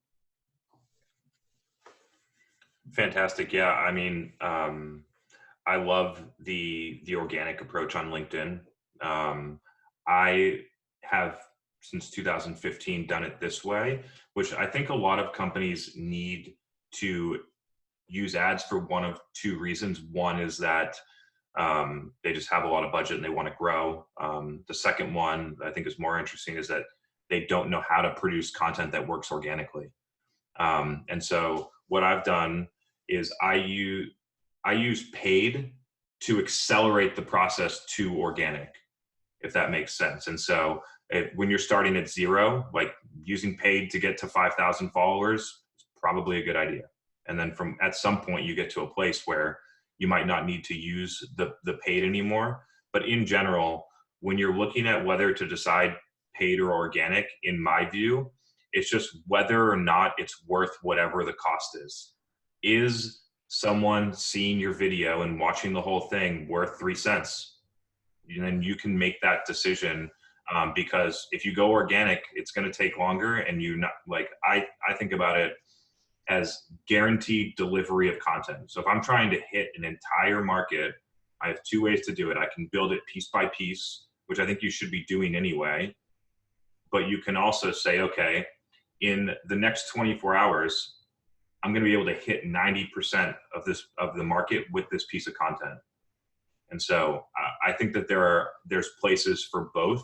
Fantastic. Yeah. I mean, I love the organic approach on LinkedIn. I have since 2015 done it this way, which I think a lot of companies need to use ads for one of two reasons. One is that they just have a lot of budget and they want to grow. The second one I think is more interesting is that they don't know how to produce content that works organically. And so what I've done is I use paid to accelerate the process to organic, if that makes sense. And so when you're starting at zero, like using paid to get to 5,000 followers is probably a good idea. And then at some point you get to a place where you might not need to use the paid anymore. But in general, when you're looking at whether to decide paid or organic, in my view, it's just whether or not it's worth whatever the cost is. Is someone seeing your video and watching the whole thing worth 3 cents? And then you can make that decision. Because if you go organic, it's going to take longer, and I think about it as guaranteed delivery of content. So if I'm trying to hit an entire market, I have two ways to do it. I can build it piece by piece, which I think you should be doing anyway. But you can also say, okay, in the next 24 hours, I'm going to be able to hit 90% of the market with this piece of content. And so I think that there's places for both.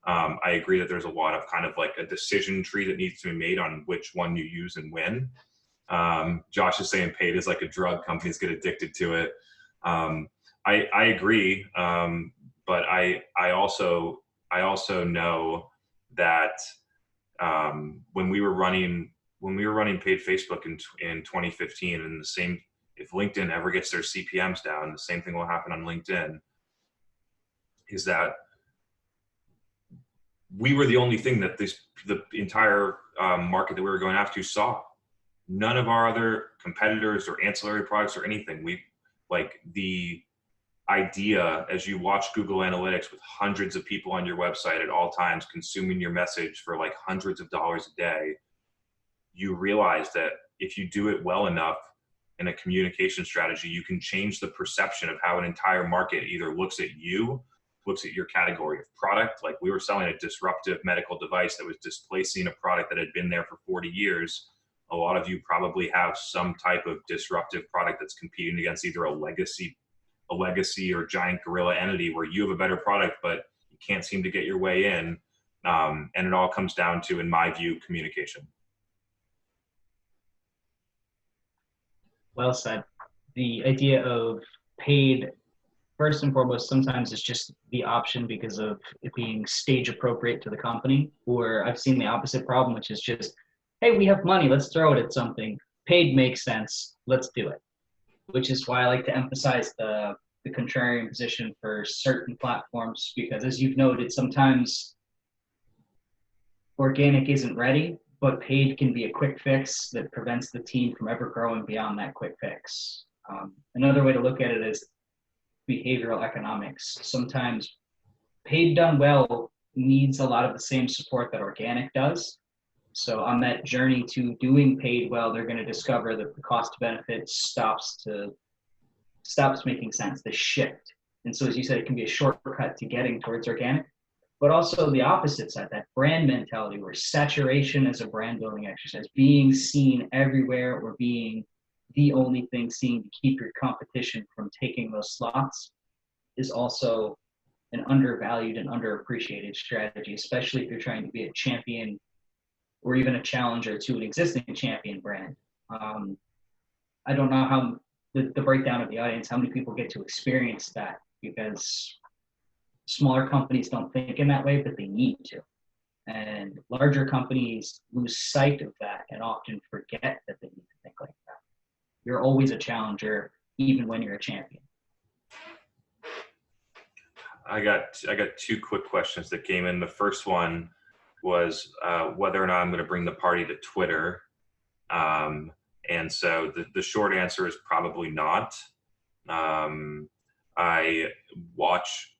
I agree that there's a lot of kind of like a decision tree that needs to be made on which one you use and when. Josh is saying paid is like a drug. Companies get addicted to it. I agree, but I also know that when we were running paid Facebook in 2015, and the same, if LinkedIn ever gets their CPMs down, the same thing will happen on LinkedIn. Is that we were the only thing that the entire market that we were going after saw. None of our other competitors or ancillary products or anything. The idea, as you watch Google Analytics with hundreds of people on your website at all times consuming your message for like hundreds of dollars a day, you realize that if you do it well enough in a communication strategy, you can change the perception of how an entire market either looks at you, looks at your category of product. Like we were selling a disruptive medical device that was displacing a product that had been there for 40 years. A lot of you probably have some type of disruptive product that's competing against either a legacy or giant gorilla entity where you have a better product, but you can't seem to get your way in. And it all comes down to, in my view, communication. Well said. The idea of paid, first and foremost, sometimes it's just the option because of it being stage appropriate to the company. Or I've seen the opposite problem, which is just, hey, we have money, let's throw it at something. Paid makes sense, let's do it. Which is why I like to emphasize the contrarian position for certain platforms, because as you've noted, sometimes organic isn't ready, but paid can be a quick fix that prevents the team from ever growing beyond that quick fix. Another way to look at it is behavioral economics. Sometimes paid done well needs a lot of the same support that organic does. So on that journey to doing paid well, they're going to discover that the cost benefit stops making sense, the shift. And so, as you said, it can be a shortcut to getting towards organic, but also the opposite side, that brand mentality where saturation is a brand building exercise, being seen everywhere or being the only thing seen to keep your competition from taking those slots is also an undervalued and underappreciated strategy, especially if you're trying to be a champion or even a challenger to an existing champion brand. I don't know how the breakdown of the audience, how many people get to experience that, because smaller companies don't think in that way, but they need to. And larger companies lose sight of that and often forget that they need to think like that. You're always a challenger, even when you're a champion. I got two quick questions that came in. The first one was whether or not I'm going to bring the party to Twitter. And so the short answer is probably not. I watch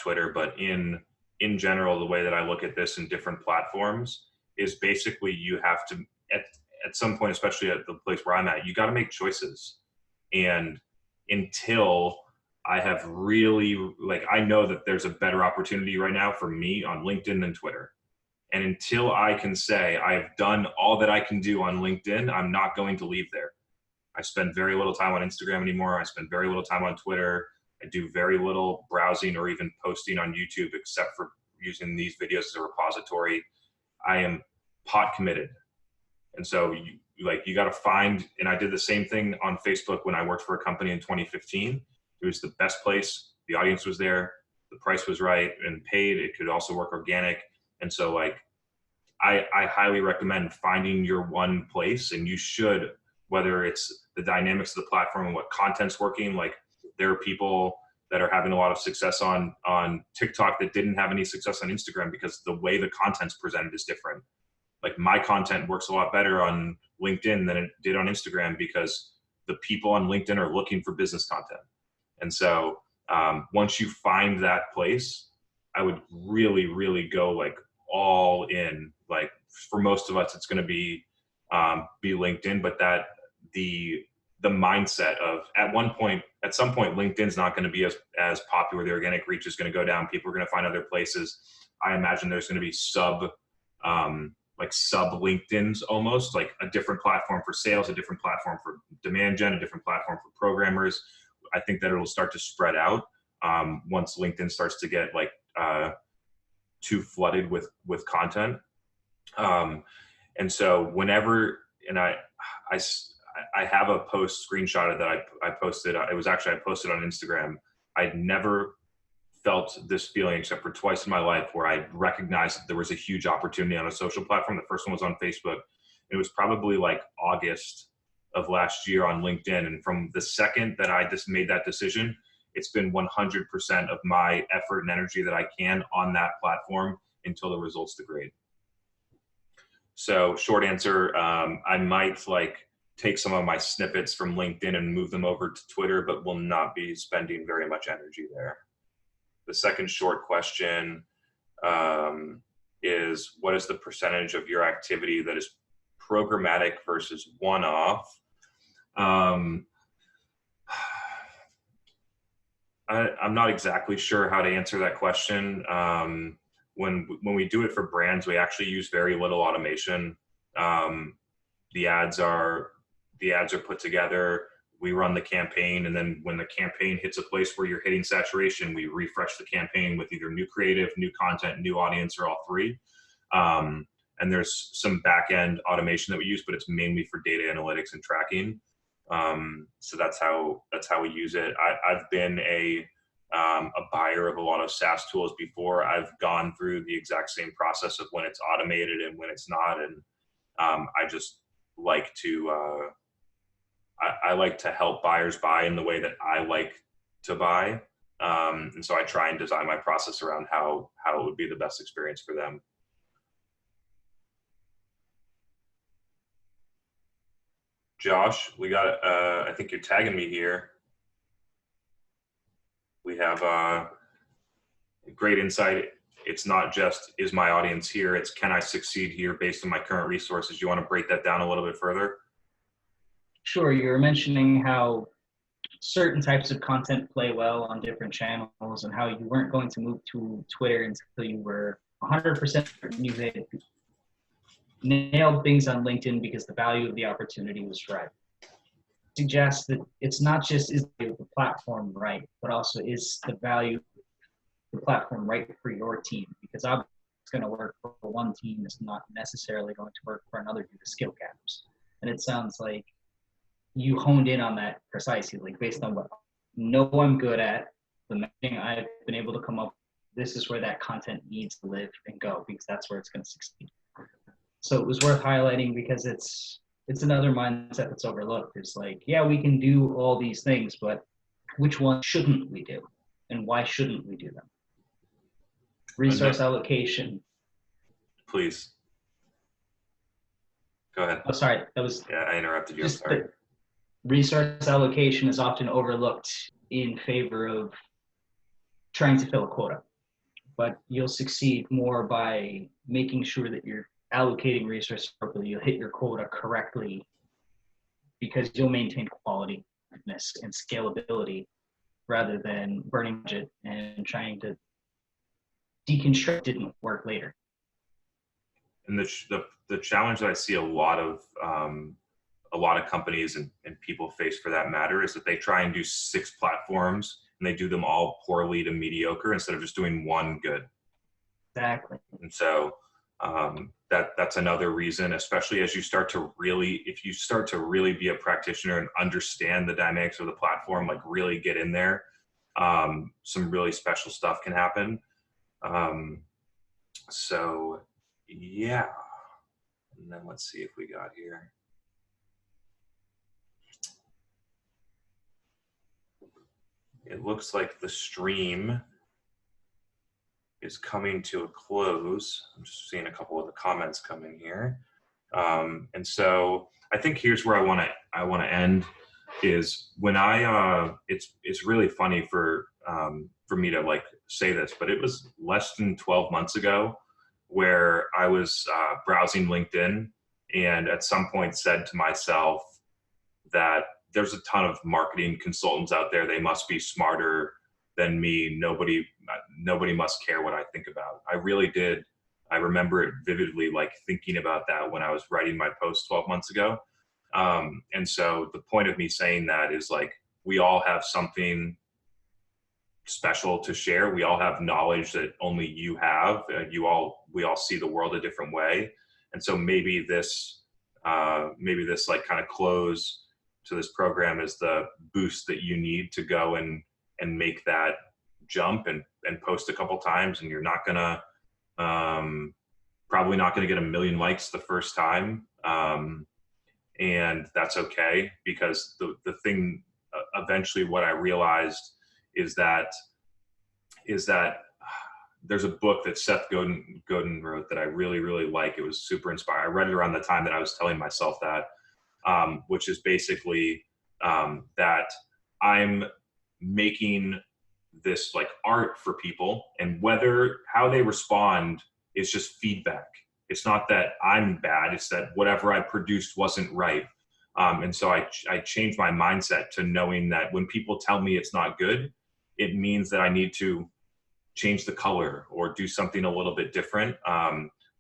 Twitter, but in general, the way that I look at this in different platforms is basically you have to, at some point, especially at the place where I'm at, you got to make choices. And until I have really, I know that there's a better opportunity right now for me on LinkedIn than Twitter. And until I can say I've done all that I can do on LinkedIn, I'm not going to leave there. I spend very little time on Instagram anymore. I spend very little time on Twitter. I do very little browsing or even posting on YouTube, except for using these videos as a repository. I am pot committed. And so you got to find, and I did the same thing on Facebook when I worked for a company in 2015. It was the best place. The audience was there. The price was right and paid. It could also work organic. And so I highly recommend finding your one place, and you should, whether it's the dynamics of the platform and what content's working. There are people that are having a lot of success on TikTok that didn't have any success on Instagram because the way the content's presented is different. My content works a lot better on LinkedIn than it did on Instagram because the people on LinkedIn are looking for business content. And so once you find that place, I would really, really go all in. For most of us, it's going to be LinkedIn, but that the mindset of at some point, LinkedIn's not going to be as popular. The organic reach is going to go down. People are going to find other places. I imagine there's going to be sub LinkedIn's almost, a different platform for sales, a different platform for demand gen, a different platform for programmers. I think that it'll start to spread out once LinkedIn starts to get too flooded with content. And so whenever, and I have a post screenshotted that I posted. I posted on Instagram. I'd never felt this feeling except for twice in my life where I recognized that there was a huge opportunity on a social platform. The first one was on Facebook. It was probably August of last year on LinkedIn. And from the second that I just made that decision, it's been 100% of my effort and energy that I can on that platform until the results degrade. So short answer, I might take some of my snippets from LinkedIn and move them over to Twitter, but will not be spending very much energy there. The second short question is, what is the percentage of your activity that is programmatic versus one-off? I'm not exactly sure how to answer that question. When we do it for brands, we actually use very little automation. The ads are put together. We run the campaign, and then when the campaign hits a place where you're hitting saturation, we refresh the campaign with either new creative, new content, new audience, or all three. And there's some back-end automation that we use, but it's mainly for data analytics and tracking. So that's how we use it. I've been a buyer of a lot of SaaS tools before. I've gone through the exact same process of when it's automated and when it's not. And I just like to I like to help buyers buy in the way that I like to buy. And so I try and design my process around how it would be the best experience for them. Josh, we got, I think you're tagging me here. We have great insight it's not just, is my audience here? It's, can I succeed here based on my current resources? You want to break that down a little bit further? Sure. You were mentioning how certain types of content play well on different channels, and how you weren't going to move to Twitter until you were 100% you had nailed things on LinkedIn because the value of the opportunity was right. Suggests that it's not just is the platform right, but also is the value of the platform right for your team, because obviously it's going to work for one team is not necessarily going to work for another due to skill gaps. And it sounds like you honed in on that precisely, like based on what I know I'm good at, the messaging I've been able to come up with, this is where that content needs to live and go, because that's where it's going to succeed. So it was worth highlighting because it's another mindset that's overlooked. It's like, yeah, we can do all these things, but which one shouldn't we do? And why shouldn't we do them? Resource allocation. Please. Go ahead. Oh, sorry. That was. Yeah, I interrupted you. I'm sorry. Resource allocation is often overlooked in favor of trying to fill a quota, but you'll succeed more by making sure that you're allocating resources properly. You'll hit your quota correctly because you'll maintain quality and scalability rather than burning budget and trying to deconstruct didn't work later. And the challenge that I see a lot of companies and people face for that matter is that they try and do 6 platforms and they do them all poorly to mediocre instead of just doing one good. Exactly. And so that's another reason, especially as you start to really, if you start to really be a practitioner and understand the dynamics of the platform, like really get in there, some really special stuff can happen. So yeah, and then let's see if we got here. It looks like the stream is coming to a close. I'm just seeing a couple of the comments coming here. And so I think here's where I want to end is when it's really funny for me to like say this, but it was less than 12 months ago where I was browsing LinkedIn and at some point said to myself that there's a ton of marketing consultants out there. They must be smarter than me. Nobody must care what I think about. I really did. I remember it vividly, like thinking about that when I was writing my post 12 months ago. And so the point of me saying that is like, we all have something special to share. We all have knowledge that only you have. We all see the world a different way. And so maybe this like kind of close to this program is the boost that you need to go and make that jump and post a couple times, and you're not gonna probably not gonna get 1 million likes the first time, and that's okay, because the thing eventually what I realized is that there's a book that Seth Godin wrote that I really like. It was super inspiring. I read it around the time that I was telling myself that, which is basically that I'm making this like art for people, and how they respond is just feedback. It's not that I'm bad, it's that whatever I produced wasn't right. And so I changed my mindset to knowing that when people tell me it's not good, it means that I need to change the color or do something a little bit different,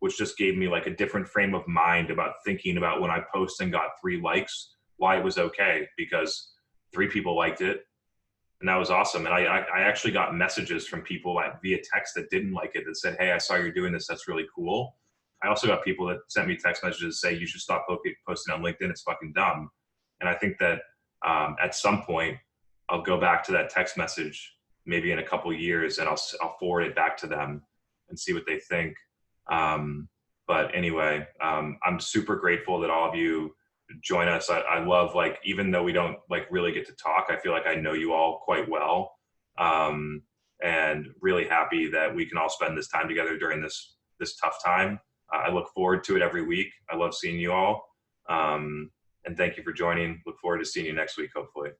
which just gave me like a different frame of mind about thinking about when I post and got 3 likes, why it was okay, because 3 people liked it. And that was awesome. And I actually got messages from people via text that didn't like it, that said, hey, I saw you're doing this. That's really cool. I also got people that sent me text messages that say, you should stop posting on LinkedIn. It's fucking dumb. And I think that at some point, I'll go back to that text message maybe in a couple of years, and I'll forward it back to them and see what they think. But anyway, I'm super grateful that all of you join us. I love, like, even though we don't like really get to talk, I feel like I know you all quite well, and really happy that we can all spend this time together during this tough time. I look forward to it every week. I love seeing you all, and thank you for joining. Look forward to seeing you next week, hopefully.